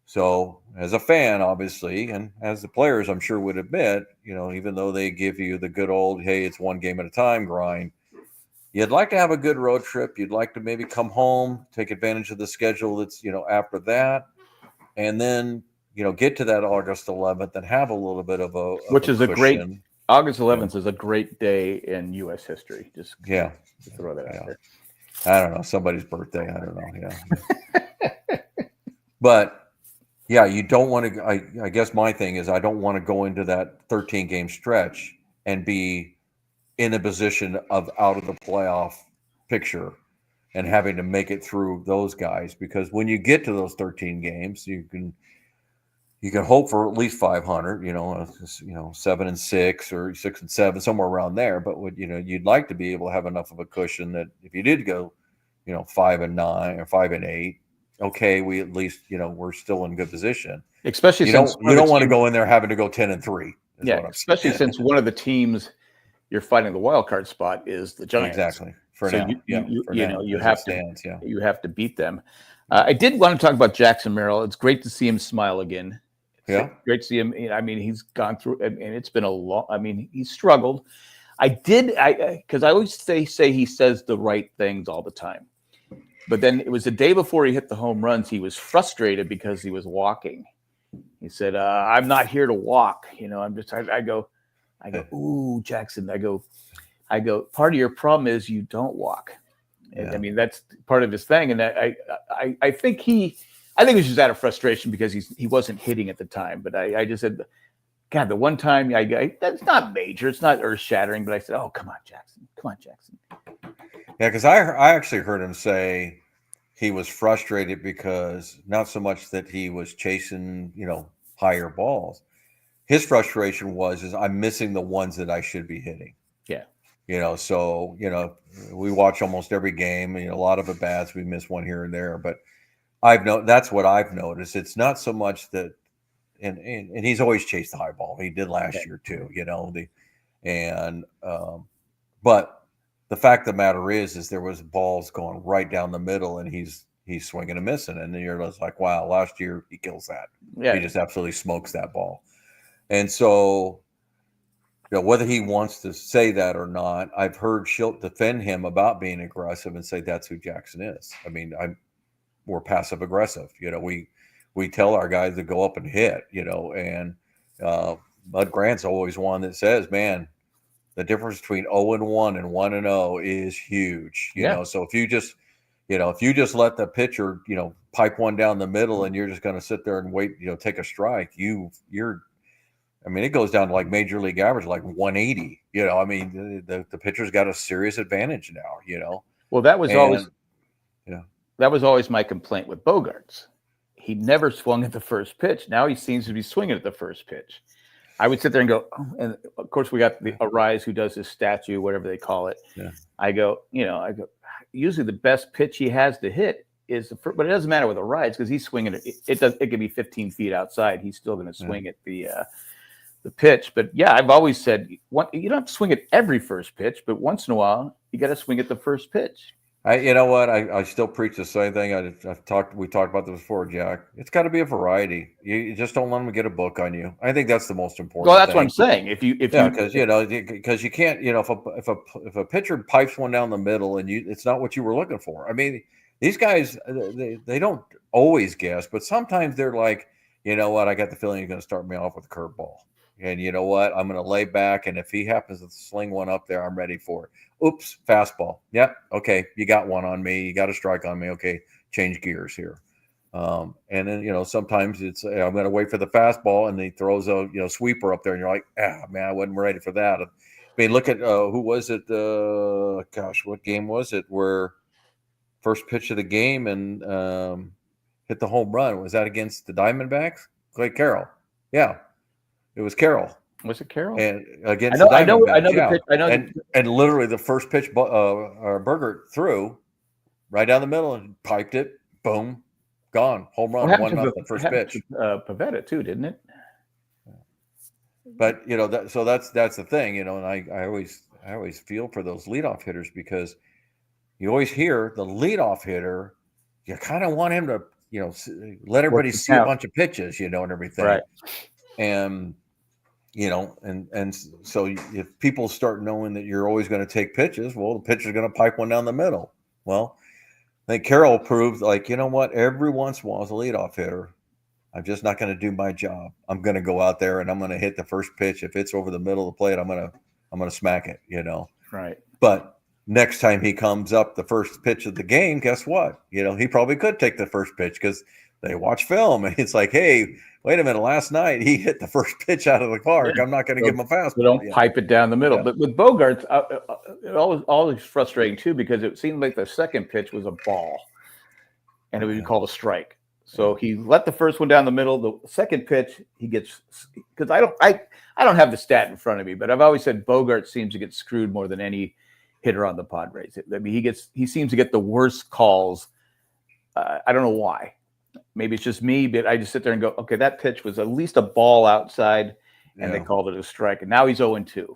So as a fan, obviously, and as the players, I'm sure would admit, even though they give you the good old, hey, it's one game at a time grind, you'd like to have a good road trip. You'd like to maybe come home, take advantage of the schedule that's, after that, and then, get to that August 11th and have a little bit of a August 11th is a great day in U.S. history. Just throw that out there. I don't know, somebody's birthday. I don't know. Yeah, but yeah, you don't want to. I guess my thing is I don't want to go into that 13 game stretch and be in a position of out of the playoff picture and having to make it through those guys, because when you get to those 13 games, you can hope for at least 500, 7-6 or 6-7, somewhere around there. But you'd like to be able to have enough of a cushion that if you did go, 5-9 or 5-8, okay, we at least, we're still in good position. Especially you don't want to go in there having to go 10-3. Yeah, especially since one of the teams you're fighting the wild card spot is the Giants. Exactly. You have to beat them. I did want to talk about Jackson Merrill. It's great to see him smile again. Great to see him. I mean, he's gone through, and it's been a long. I mean, he struggled. Because I always say he says the right things all the time, but then it was the day before he hit the home runs. He was frustrated because he was walking. He said, "I'm not here to walk. I'm just." I go, "Ooh, Jackson." I go. Part of your problem is you don't walk. And I mean, that's part of his thing. And I think he was just out of frustration because he wasn't hitting at the time. But I just said, God, the one time that's not major, it's not earth shattering. But I said, oh, come on, Jackson. Yeah, because I actually heard him say he was frustrated because not so much that he was chasing, higher balls. His frustration is I'm missing the ones that I should be hitting. Yeah. So, we watch almost every game. A lot of at bats, we miss one here and there. But that's what I've noticed. It's not so much that, and he's always chased the high ball. He did last year too, but the fact of the matter is there was balls going right down the middle, and he's swinging and missing. And then you're just like, wow, last year he kills that. Yeah. He just absolutely smokes that ball. And so, whether he wants to say that or not, I've heard Schilt defend him about being aggressive and say that's who Jackson is. I mean, we're passive aggressive. We tell our guys to go up and hit. And Bud Grant's always one that says, man, the difference between 0-1 and 1-0 is huge. So if you just let the pitcher, pipe one down the middle, and you're just going to sit there and wait, take a strike, you're. I mean, it goes down to like major league average, like 180. I mean, the pitcher's got a serious advantage now. Well, that was always my complaint with Bogaerts. He never swung at the first pitch. Now he seems to be swinging at the first pitch. I would sit there and go, and of course we got the Arise who does his statue, whatever they call it. Yeah. I go. Usually the best pitch he has to hit is but it doesn't matter with Arise because he's swinging it. It could be 15 feet outside. He's still going to swing at the pitch. But yeah, I've always said you don't have to swing at every first pitch, but once in a while you got to swing at the first pitch. I still preach the same thing. We talked about this before, Jack. It's got to be a variety. You just don't let them get a book on you. I think that's the most important. Well, that's what I'm saying. Because you can't, if a pitcher pipes one down the middle and it's not what you were looking for. I mean, these guys they don't always guess, but sometimes they're like, I got the feeling you're going to start me off with a curveball. And you know what? I'm going to lay back, and if he happens to sling one up there, I'm ready for it. Oops, fastball. Yep, okay, you got one on me. You got a strike on me. Okay, change gears here. And then, sometimes it's I'm going to wait for the fastball, and he throws a sweeper up there, and you're like, man, I wasn't ready for that. I mean, look at who was it? Gosh, what game was it? Where first pitch of the game and hit the home run. Was that against the Diamondbacks? Clay Carroll. Yeah, it was Carroll. Was it Carroll? And against the Diamondbacks. I know yeah. the pitch. I know. And literally the first pitch Burgert threw right down the middle and piped it. Boom, gone. Home run. 1-0 the first pitch. Pavetta too, didn't it? But that's the thing, and I always feel for those leadoff hitters because you always hear the leadoff hitter, you kind of want him to, let everybody see a bunch of pitches, and everything. Right. And, and so if people start knowing that you're always going to take pitches, well, the pitcher's going to pipe one down the middle. Well, I think Carroll proved, like, you know what, every once in a while as a leadoff hitter, I'm just not going to do my job. I'm going to go out there and I'm going to hit the first pitch. If it's over the middle of the plate, I'm going to smack it, Right. But next time he comes up the first pitch of the game, guess what? He probably could take the first pitch because they watch film and it's like, hey, wait a minute. Last night he hit the first pitch out of the park. Yeah. I'm not going to give him a fastball. So don't pipe it down the middle. Yeah. But with Bogaerts, it always frustrating too because it seemed like the second pitch was a ball and it would be called a strike. So he let the first one down the middle. The second pitch, he gets, because I don't have the stat in front of me, but I've always said Bogaerts seems to get screwed more than any hitter on the Padres. I mean, he seems to get the worst calls. I don't know why. Maybe it's just me, but I just sit there and go, okay, that pitch was at least a ball outside, and they called it a strike. And now he's 0-2.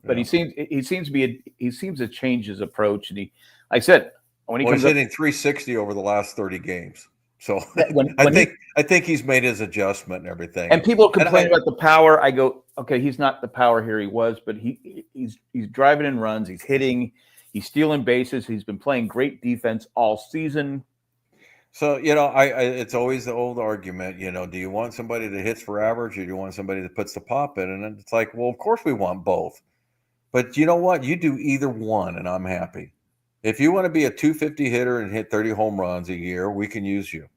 But he seems to change his approach. And I said when he comes he's hitting 360 over the last 30 games. So I think he's made his adjustment and everything. And people complain about the power. I go, okay, he's not the power here he was, but he's driving in runs, he's hitting, he's stealing bases, he's been playing great defense all season. So it's always the old argument. Do you want somebody that hits for average, or do you want somebody that puts the pop in? And it's like, well, of course we want both. But you know what? You do either one, and I'm happy. If you want to be a 250 hitter and hit 30 home runs a year, we can use you.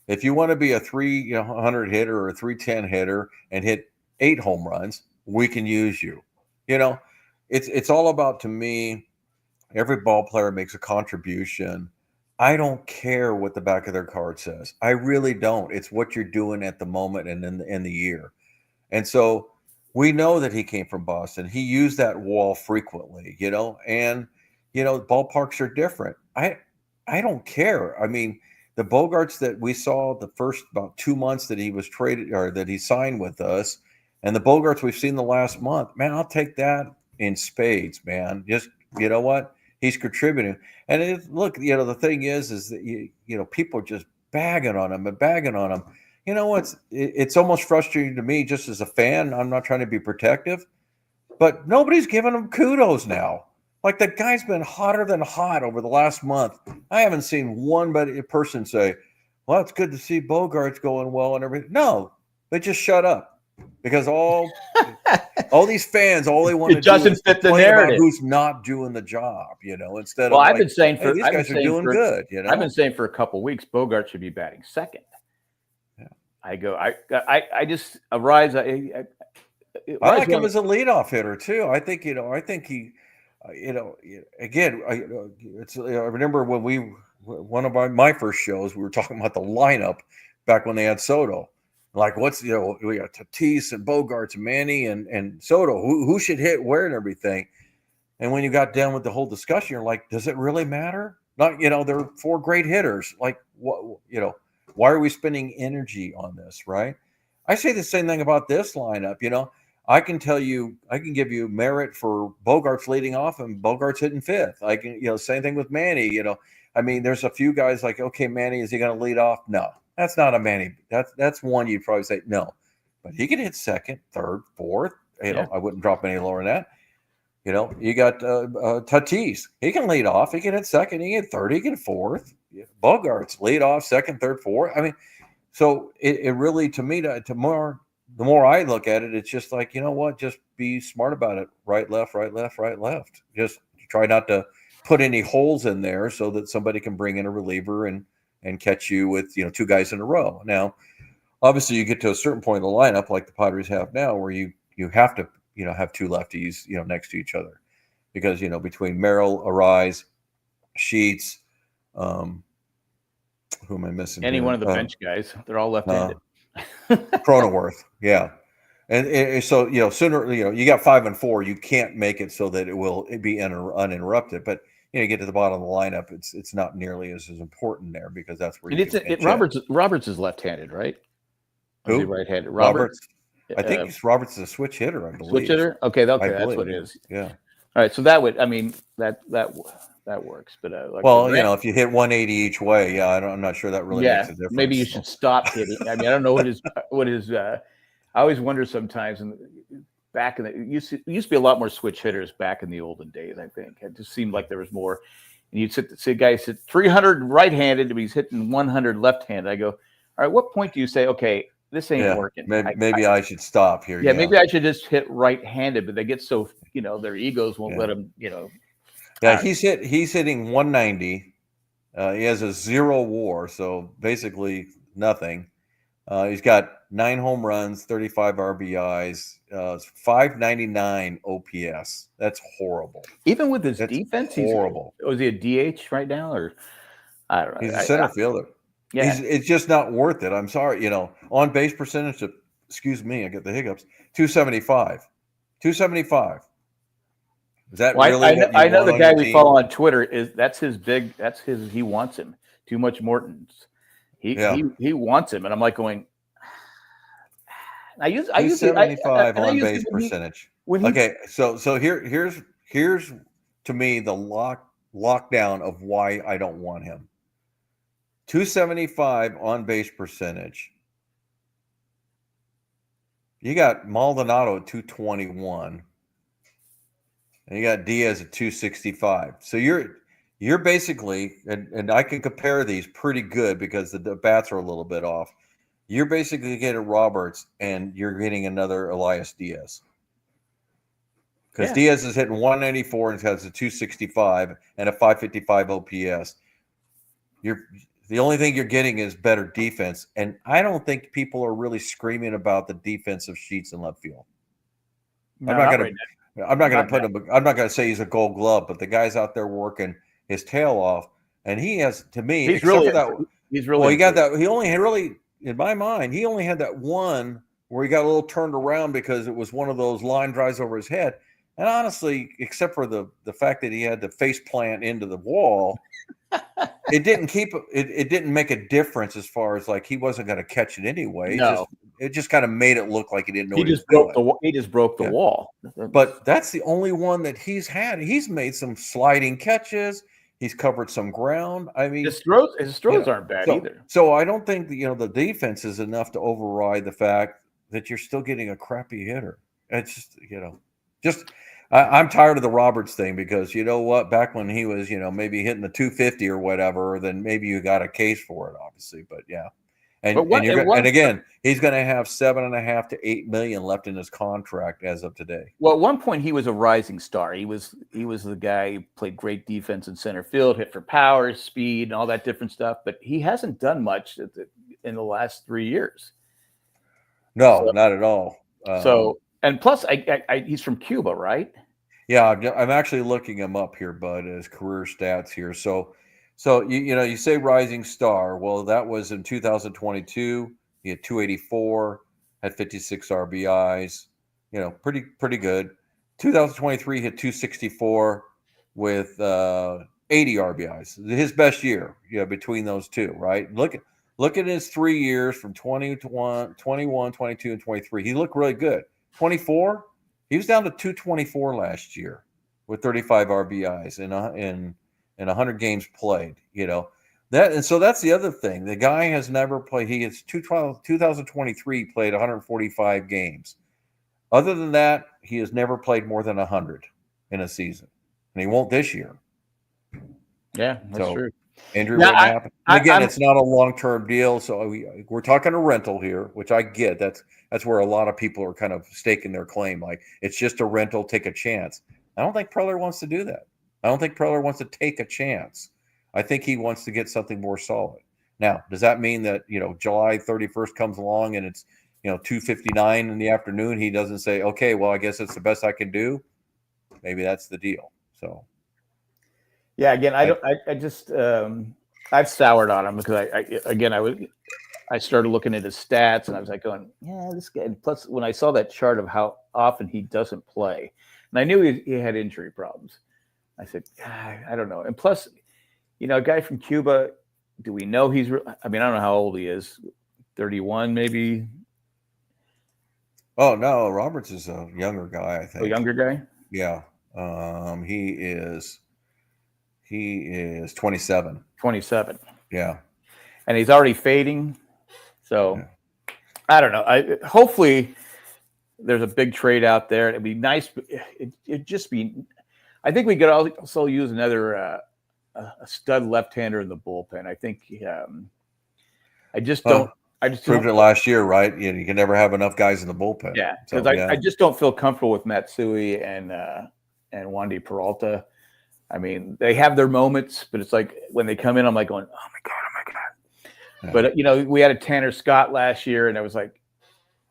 If you want to be a 300 hitter or a 310 hitter and hit 8 home runs, we can use you. It's all about, to me, every ball player makes a contribution. I don't care what the back of their card says. I really don't. It's what you're doing at the moment and in the year. And so we know that he came from Boston. He used that wall frequently, and ballparks are different. I don't care. I mean, the Bogaerts that we saw the first about 2 months that he was traded or that he signed with us, and the Bogaerts we've seen the last month, man, I'll take that in spades, man. Just, what? He's contributing. And look, the thing is that, people are just bagging on him and bagging on him. It's almost frustrating to me just as a fan. I'm not trying to be protective, but nobody's giving him kudos now. Like, the guy's been hotter than hot over the last month. I haven't seen one person say, well, it's good to see Bogaerts going well and everything. No, they just shut up because all these fans, all they want to do is complain about who's not doing the job, instead of I've been saying hey, these guys are doing good. I've been saying for a couple of weeks, Bogaerts should be batting second. Yeah. I just Arise. I like him as a leadoff hitter too. I think he. Again, I remember when one of my first shows, we were talking about the lineup back when they had Soto. Like, we got Tatis and Bogaerts and Manny and Soto. Who should hit where and everything. And when you got done with the whole discussion, you're like, does it really matter? Not, they're 4 great hitters. Like, what, why are we spending energy on this, right? I say the same thing about this lineup. I can give you merit for Bogaerts leading off and Bogaerts hitting 5th. I can, same thing with Manny. I mean, there's a few guys like, okay, Manny, is he going to lead off? No, that's not a Manny. That's one you'd probably say no, but he can hit 2nd, 3rd, 4th. I wouldn't drop any lower than that. You got Tatis. He can lead off. He can hit 2nd. He can hit 3rd. He can 4th. Bogaerts lead off 2nd, 3rd, 4th. I mean, so it really, to me, the more I look at it, it's just like, just be smart about it. Right, left, right, left, right, left. Just try not to put any holes in there so that somebody can bring in a reliever and catch you with, 2 guys in a row. Now, obviously, you get to a certain point in the lineup like the Padres have now where you have to, have two lefties, next to each other, because between Merrill, Arise, Sheets, who am I missing? Any here? one of the bench guys, they're all left-handed. Cronenworth, yeah. And so sooner you got 5 and 4, you can't make it so that it will be uninterrupted. But you get to the bottom of the lineup, it's not nearly as important there, because that's where Roberts is left-handed, right? Who? Is he right-handed? Roberts. I think Roberts is a switch hitter, I believe. Switch hitter? Okay, that's what it is. Yeah. All right, so that would, that works. But if you hit 180 each way, I'm not sure that really makes a difference. Maybe you should stop hitting. I don't know what his. I always wonder sometimes, and back in the used to be a lot more switch hitters back in the olden days. I think it just seemed like there was more. And you'd see guys hit 300 right-handed, but he's hitting 100 left-handed. I go, all right, what point do you say, okay, this ain't working? Maybe I should stop here. Yeah, maybe I should just hit right-handed, but they get so their egos won't let them. Yeah, he's hitting 190. He has a 0 WAR, so basically nothing. He's got 9 home runs, 35 RBIs, 599 OPS. That's horrible. Even with his defense, he's horrible. Was he a DH right now, or I don't know? He's a center fielder. Yeah, it's just not worth it. I'm sorry. On base percentage. Excuse me, I get the hiccups. 275. 275. Is that really? I know the guy we follow on Twitter he wants him. Too much Morton's. He wants him, and I'm like going. I use 275 on base percentage. Okay, so here's to me the lockdown of why I don't want him. 275 on base percentage. You got Maldonado at 221. And you got Diaz at 265. So you're basically, and I can compare these pretty good because the bats are a little bit off. You're basically getting Roberts, and you're getting another Elias Diaz. Because Diaz is hitting 194 and has a 265 and a 555 OPS. The only thing you're getting is better defense, and I don't think people are really screaming about the defense of Sheets in left field. No, I'm not going to put him. I'm not going to say he's a Gold Glove, but the guy's out there working his tail off, and he has, to me, he's really. Well, he got that. He only really, in my mind, he only had that one where he got a little turned around because it was one of those line drives over his head. And honestly, except for the fact that he had to face plant into the wall, it didn't make a difference as far as like he wasn't going to catch it anyway. No. It just kind of made it look like he didn't know. He just broke the wall. But that's the only one that he's had. He's made some sliding catches. He's covered some ground. I mean, his throws aren't bad either. So I don't think the defense is enough to override the fact that you're still getting a crappy hitter. It's just I'm tired of the Roberts thing, because you know what? Back when he was maybe hitting the 250 or whatever, then maybe you got a case for it, obviously. But yeah. And again, he's going to have $7.5 to $8 million left in his contract as of today. Well, at one point he was a rising star. He was the guy who played great defense in center field, hit for power, speed, and all that different stuff. But he hasn't done much in the last 3 years. No, not at all. And plus, he's from Cuba, right? Yeah, I'm actually looking him up here, bud, as career stats here. So you say rising star. Well, that was in 2022. He had 284, had 56 RBIs. Pretty good. 2023 hit 264 with 80 RBIs. His best year. Between those two, right? Look at his 3 years from 21, 22, and 23. He looked really good. 24, he was down to 224 last year with 35 RBIs in 100 games played. And so that's the other thing. The guy has never played. He is 2023 played 145 games. Other than that, he has never played more than 100 in a season, and he won't this year. Yeah, that's true. Injury wouldn't happen. And again, it's not a long-term deal, so we're talking a rental here, which I get. That's where a lot of people are kind of staking their claim. Like, it's just a rental, take a chance. I don't think Preller wants to do that. I don't think Preller wants to take a chance. I think he wants to get something more solid. Now, does that mean that July 31st comes along and it's 2:59 in the afternoon, he doesn't say, okay, well, I guess it's the best I can do. Maybe that's the deal. So, yeah, again, I've soured on him because I started looking at his stats and I was like going, yeah, this guy. Plus, when I saw that chart of how often he doesn't play, and I knew he had injury problems, I said, I don't know. And plus, a guy from Cuba, do we know he's? I mean, I don't know how old he is. 31, maybe. Oh no, Roberts is a younger guy, I think. A younger guy? Yeah. He is 27. 27. Yeah. And he's already fading. So I don't know. Hopefully there's a big trade out there. It'd be nice. It'd just be. I think we could also use another a stud left-hander in the bullpen. I think. I just don't. I just proved it last year, right? You can never have enough guys in the bullpen. Yeah, because I just don't feel comfortable with Matsui and Wandy Peralta. I mean, they have their moments, but it's like when they come in, I'm like going, oh my god. Yeah. But we had a Tanner Scott last year, and I was like,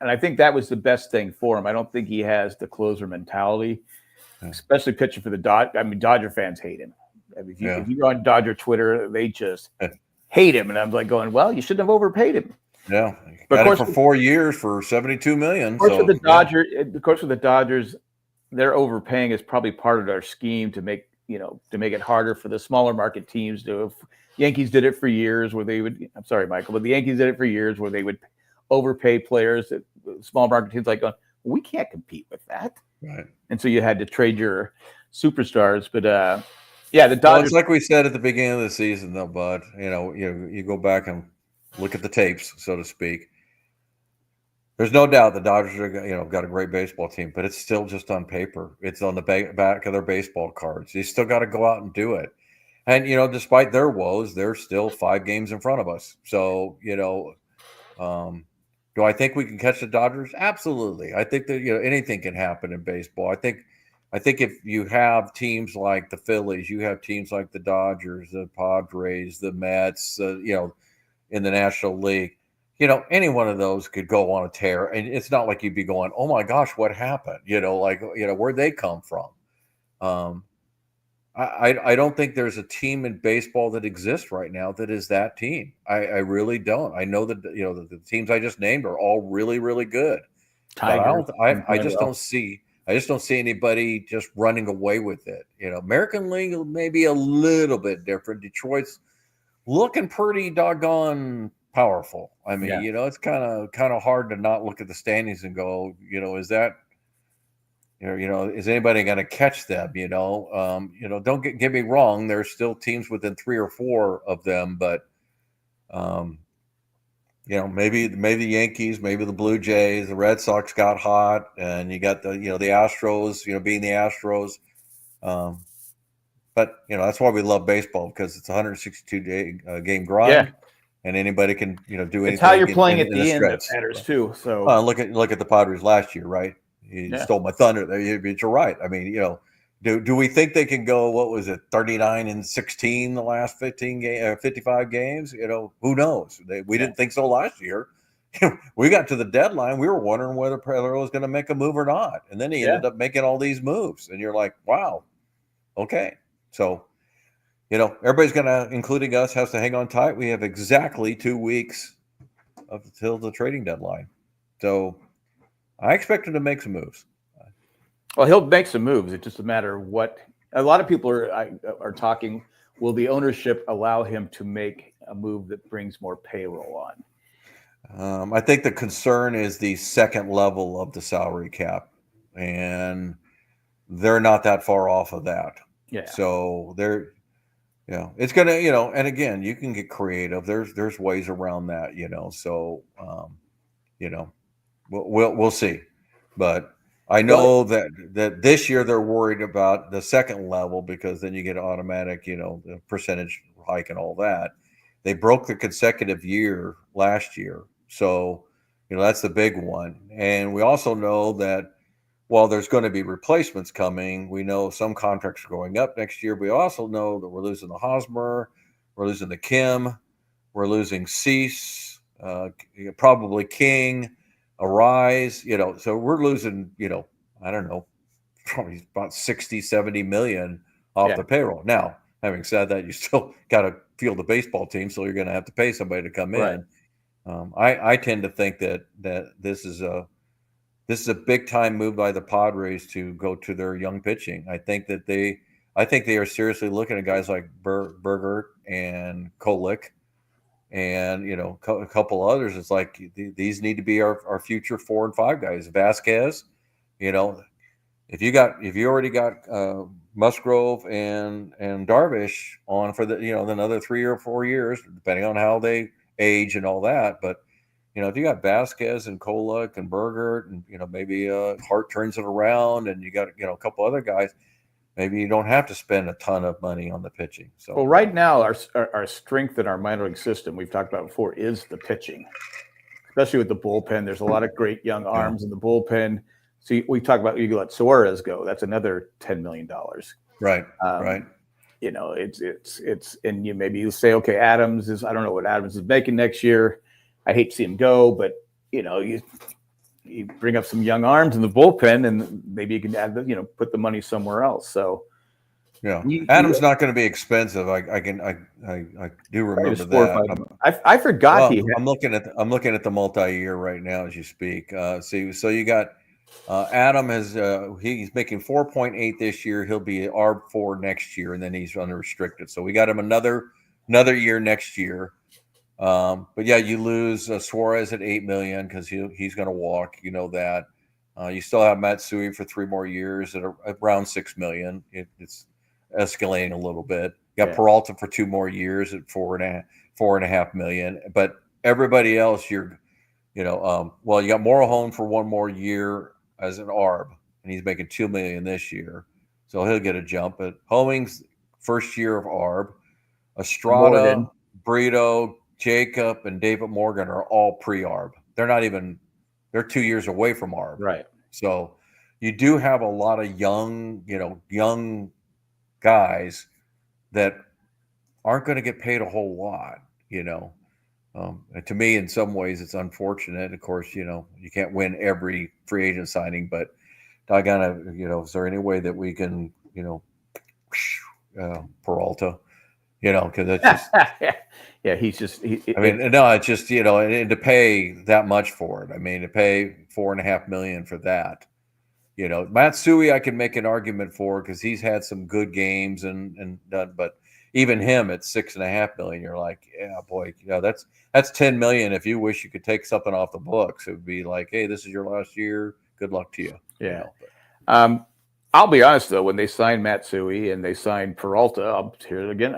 and I think that was the best thing for him. I don't think he has the closer mentality, especially pitching for the Dodgers. I mean, Dodger fans hate him. I mean, if you go on Dodger Twitter, they just hate him, and I'm like going, well, you shouldn't have overpaid him. Yeah, but of course, for 4 years for $72 million. Of course, with the Dodgers, their overpaying is probably part of their scheme to make it harder for the smaller market teams to. Yankees did it for years where they would. I'm sorry, Michael, but the Yankees did it for years where they would overpay players. Small market teams like, we can't compete with that, right? And so you had to trade your superstars. But the Dodgers. Well, it's like we said at the beginning of the season, though, Bud. You go back and look at the tapes, so to speak. There's no doubt the Dodgers are, got a great baseball team, but it's still just on paper. It's on the back of their baseball cards. You still got to go out and do it. And, despite their woes, they're still 5 games in front of us. So, do I think we can catch the Dodgers? Absolutely. I think that, anything can happen in baseball. I think if you have teams like the Phillies, you have teams like the Dodgers, the Padres, the Mets, in the National League, any one of those could go on a tear. And it's not like you'd be going, oh my gosh, what happened? Where'd they come from? I don't think there's a team in baseball that exists right now that is that team. I really don't. I know that the teams I just named are all really, really good. Tigers, but I just don't see anybody just running away with it. American League may be a little bit different. Detroit's looking pretty doggone powerful. I mean, it's kind of hard to not look at the standings and go, is that, is anybody going to catch them? Don't get me wrong. There's still teams within 3 or 4 of them, but maybe the Yankees, maybe the Blue Jays, the Red Sox got hot, and you got the Astros, being the Astros. But that's why we love baseball, because it's a 162 game grind, and anybody can do anything. It's how you're playing at the end that matters too. So look at the Padres last year, right? You stole my thunder there, but you're right. I mean, do we think they can go? What was it, 39-16 the last 55 games? Who knows? We didn't think so last year. We got to the deadline. We were wondering whether Preller was going to make a move or not, and then he ended up making all these moves, and you're like, wow, okay. So, everybody's including us, has to hang on tight. We have exactly 2 weeks until the trading deadline. So I expect him to make some moves. Well, he'll make some moves. It's just a matter of what. A lot of people are talking, will the ownership allow him to make a move that brings more payroll on? I think the concern is the second level of the salary cap, and they're not that far off of that. Yeah. So they're, it's gonna, and again, you can get creative. There's ways around that, So, we'll see. But I know that this year they're worried about the second level, because then you get automatic, the percentage hike and all that. They broke the consecutive year last year, so that's the big one. And we also know that, while there's going to be replacements coming, we know some contracts are going up next year. We also know that we're losing the Hosmer, we're losing the Kim, we're losing Cease, probably King. Arise, so we're losing, I don't know, probably about 60, 70 million off the payroll. Now, having said that, you still got to field the baseball team, so you're going to have to pay somebody to come in. I tend to think that this is a big time move by the Padres to go to their young pitching. I think they are seriously looking at guys like Bergert and Kolick and a couple others. It's like these need to be our future 4 and 5 guys. Vasquez, if you already got Musgrove and Darvish on for another 3 or 4 years, depending on how they age and all that. But if you got Vasquez and Kolick and Bergert and maybe Hart turns it around and you got a couple other guys, maybe you don't have to spend a ton of money on the pitching. So, well, right now our strength in our minor league system, we've talked about before, is the pitching, especially with the bullpen. There's a lot of great young arms in the bullpen. So we talk about, you let Suarez go. That's another $10 million. Right. Right. It's and you say, okay, Adams is, I don't know what Adams is making next year. I hate to see him go, but you bring up some young arms in the bullpen, and maybe you can add put the money somewhere else. So yeah, Adams not going to be expensive. I do remember that. I forgot. I'm looking at the multi-year right now as you speak. So you got Adam he's making 4.8 this year. He'll be ARB4 next year, and then he's unrestricted. So we got him another year next year. But yeah, you lose Suarez at $8 million because he's going to walk. That. You still have Matsui for 3 more years at around $6 million. It's escalating a little bit. You got Peralta for 2 more years at $4.5 million. But everybody else, you got Morejon for 1 more year as an ARB, and he's making $2 million this year, so he'll get a jump. But Homing's first year of ARB, Estrada, Brito, Jacob, and David Morgan are all pre-ARB. They're 2 years away from ARB. Right. So you do have a lot of young guys that aren't going to get paid a whole lot, And to me, in some ways, it's unfortunate. Of course, you can't win every free agent signing, but I gotta, is there any way that we can, Peralta, because that's just, yeah, he's just. No, it's just and to pay that much for it. I mean, to pay $4.5 million for that, Matsui, I can make an argument for because he's had some good games and done, but even him at $6.5 million, you're like, yeah, boy, that's $10 million. If you wish you could take something off the books, it would be like, hey, this is your last year. Good luck to you. Yeah. I'll be honest though, when they signed Matsui and they signed Peralta, I'll hear it again.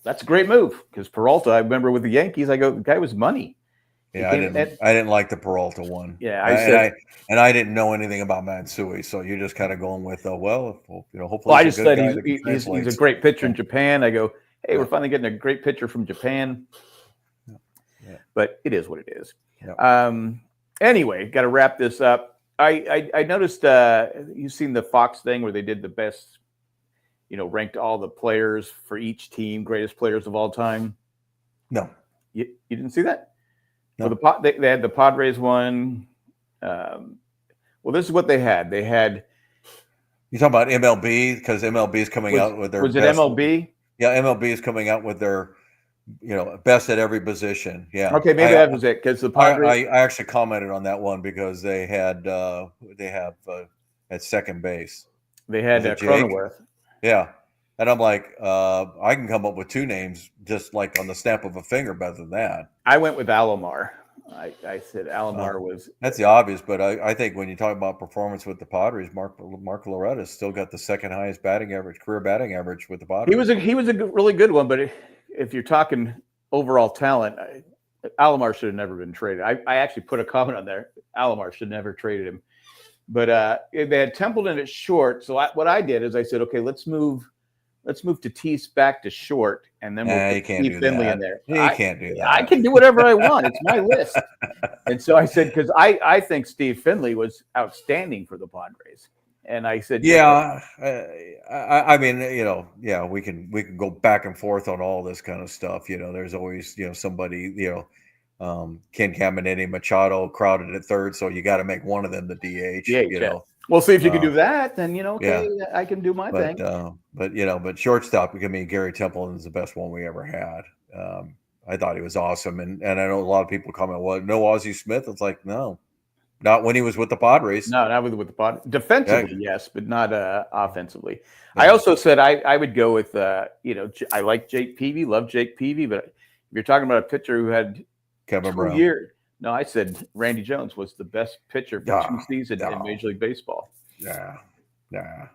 That's a great move because Peralta, I remember with the Yankees, the guy was money. Yeah, I didn't like the Peralta one. Yeah, I didn't know anything about Matsui, so you're just kind of going with, hopefully. Well, I just said he's a great pitcher in Japan. I go, hey, we're finally getting a great pitcher from Japan. Yeah. But it is what it is. Yeah. Anyway, got to wrap this up. I noticed you've seen the Fox thing where they did the best, ranked all the players for each team, greatest players of all time. No, you didn't see that. No. So they had the Padres one. Well, this is what they had. They had. You talking about MLB because MLB is coming out with their. Was it MLB? Yeah, MLB is coming out with their, best at every position. Yeah. Okay, maybe that was it because the Padres. I actually commented on that one because they have at second base. They had Cronenworth. Yeah. And I'm like, I can come up with 2 names just like on the snap of a finger better than that. I went with Alomar. I said Alomar was. That's the obvious, but I think when you talk about performance with the Padres, Mark Loretta's still got the second highest career batting average with the Padres. He was a really good one, but if you're talking overall talent, Alomar should have never been traded. I actually put a comment on there. Alomar should never traded him. But they had Templeton at short. So what I did is I said, okay, let's move Tatis back to short, and then we'll put Steve Finley in there. You can't do that. I can do whatever I want. It's my list. And so I said, because I think Steve Finley was outstanding for the Padres. And I said, yeah, I mean, we can go back and forth on all this kind of stuff. There's always, somebody, Ken Caminiti, Machado crowded at third, so you got to make one of them the DH. Well, see if you can do that, then yeah. I can do my thing. But shortstop, I mean, Gary Templeton is the best one we ever had. I thought he was awesome, and I know a lot of people comment, well, no Ozzie Smith. It's like, no, not when he was with the Padres. No, not with the Padres. Defensively, yes, but not offensively. Yeah. I also said I would go with I like Jake Peavy, love Jake Peavy, but if you're talking about a pitcher who had Kevin Brown. years, no, I said Randy Jones was the best pitcher for 2 seasons in Major League Baseball. Yeah.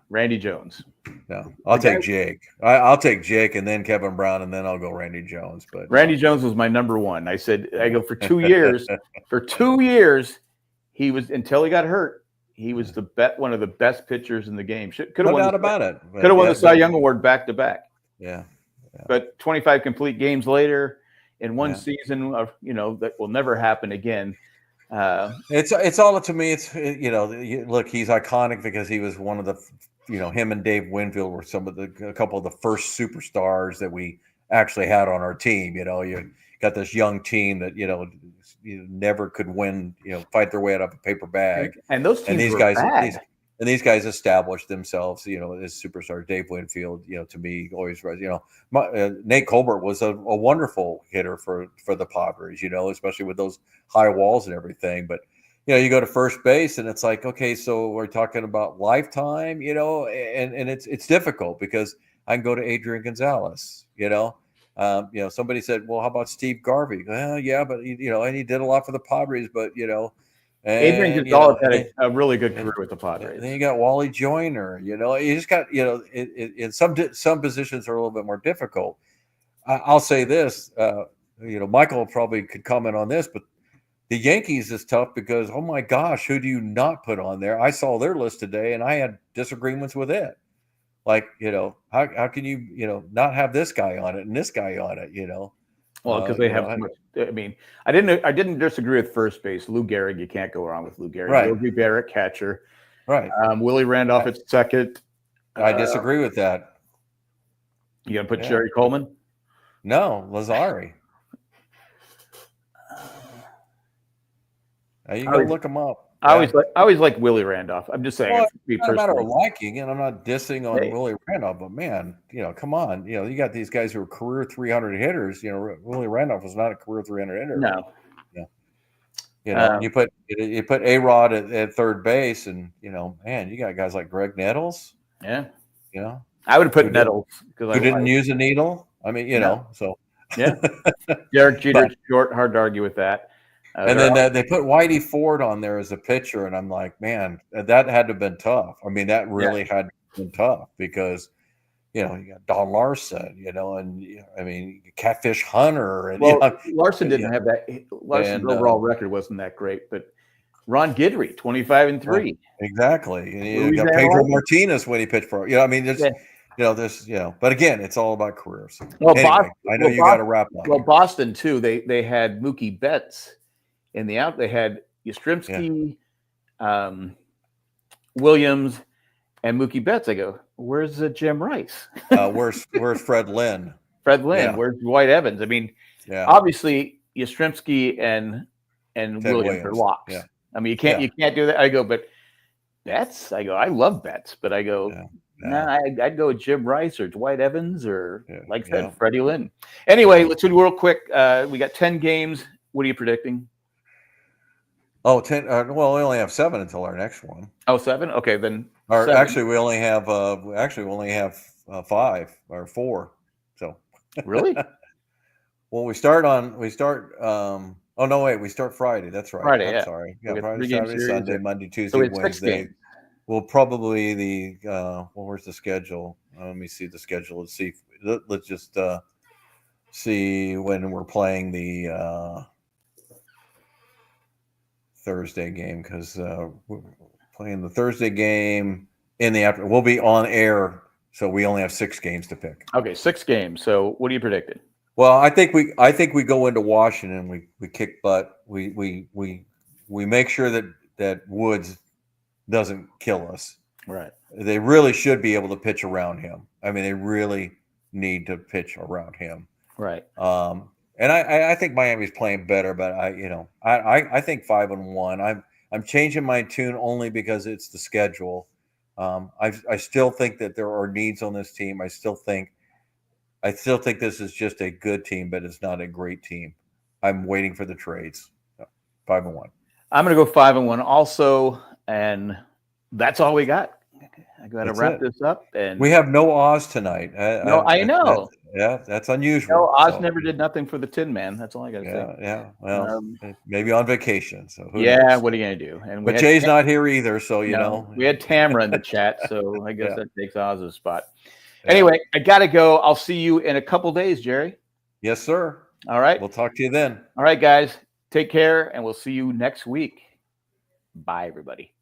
Randy Jones. No, I'll take Jake. I'll take Jake, and then Kevin Brown, and then I'll go Randy Jones. But Randy Jones was my number one. I go for 2 years. For 2 years, he was, until he got hurt, he was one of the best pitchers in the game. Could have won about it. Could have won the Cy Young Award back to back. Yeah. But 25 complete games later, in one season, that will never happen again. It's all, to me, it's, look, he's iconic because he was one of the, him and Dave Winfield were a couple of the first superstars that we actually had on our team. You got this young team that, you never could win, fight their way out of a paper bag. And those teams these were guys, bad. these guys established themselves, as superstars. Dave Winfield, to me, always was, Nate Colbert was a wonderful hitter for the Padres, especially with those high walls and everything. But, you go to first base and it's like, okay, so we're talking about lifetime, and it's difficult because I can go to Adrian Gonzalez, somebody said, well, how about Steve Garvey? Well, yeah, but and he did a lot for the Padres, but Adrian Gonzalez had a really good career with the Padres. And then you got Wally Joyner. You just got in some positions are a little bit more difficult. I'll say this, Michael probably could comment on this, but the Yankees is tough because, oh my gosh, who do you not put on there? I saw their list today and I had disagreements with it. Like, how can you, not have this guy on it and this guy on it, Well, because they have so much. I mean, I didn't disagree with first base. Lou Gehrig, you can't go wrong with Lou Gehrig. Right. Yogi Berra, catcher. Right. Willie Randolph at second. I disagree with that. You gonna put Jerry Coleman? No, Lazari. You go look him up. I always like Willie Randolph. I'm just saying. Well, it's not a matter of liking, and I'm not dissing on Willie Randolph, but man, come on, you got these guys who are career 300 hitters. Willie Randolph was not a career 300 hitter. No. You put A-Rod at third base, and man, you got guys like Greg Nettles. Yeah. I would have put Nettles because who didn't use a needle. I mean, so yeah. Derek Jeter's short, hard to argue with that. And then they put Whitey Ford on there as a pitcher, and I'm like, man, that had to have been tough. I mean, that really had to have been tough because, you got Don Larson, and I mean, Catfish Hunter. And, Larson didn't have that. Larson's overall record wasn't that great, but Ron Guidry, 25-3. Exactly. And you got Pedro Martinez when he pitched for. I mean, there's. But again, it's all about careers. Well, anyway, I know you got to wrap up. Well, Boston too. They had Mookie Betts in the out. They had Yastrzemski, Williams, and Mookie Betts. I go, where's Jim Rice? Where's Fred Lynn? Fred Lynn. Yeah. Where's Dwight Evans? I mean, obviously Yastrzemski and Williams are locks. Yeah. I mean, you can't do that. I go, but Betts. I go, I love Betts, but I go. Yeah. Nah, I'd go with Jim Rice or Dwight Evans or, like I said, Freddie Lynn. Anyway, let's do real quick. We got 10 games. What are you predicting? Oh, 10. Well, we only have 7 until our next one. Oh, 7? Okay, then. Actually, we only have 5 or 4. So. Really? Well, we start. Oh no, wait. We start Friday. That's right. Friday. I'm sorry. Yeah, Friday, Saturday, Sunday, Monday, Tuesday, so Wednesday. Well, probably where's the schedule? Let me see the schedule. Let's just see when we're playing the Thursday game because we're playing the Thursday game in the afternoon. We'll be on air, so we only have 6 games to pick. Okay, 6 games. So what are you predicting? Well, I think we go into Washington. We kick butt. We make sure that Woods doesn't kill us. Right. They really should be able to pitch around him. I mean, they really need to pitch around him. Right. And I think Miami's playing better, but I think 5-1. I'm changing my tune only because it's the schedule. I still think that there are needs on this team. I still think this is just a good team, but it's not a great team. I'm waiting for the trades. 5-1. I'm going to go 5-1 also, and that's all we got. I got to wrap this up, and we have no Oz tonight. No, I know. That's unusual. No, Oz never did nothing for the Tin Man. That's all I got to say. Yeah. Well, maybe on vacation. So who knows? knows? What are you going to do? And but Jay's not here either, so you know. We had Tamara in the chat, so I guess that takes Oz's spot. Anyway, I got to go. I'll see you in a couple days, Jerry. Yes, sir. All right. We'll talk to you then. All right, guys. Take care, and we'll see you next week. Bye, everybody.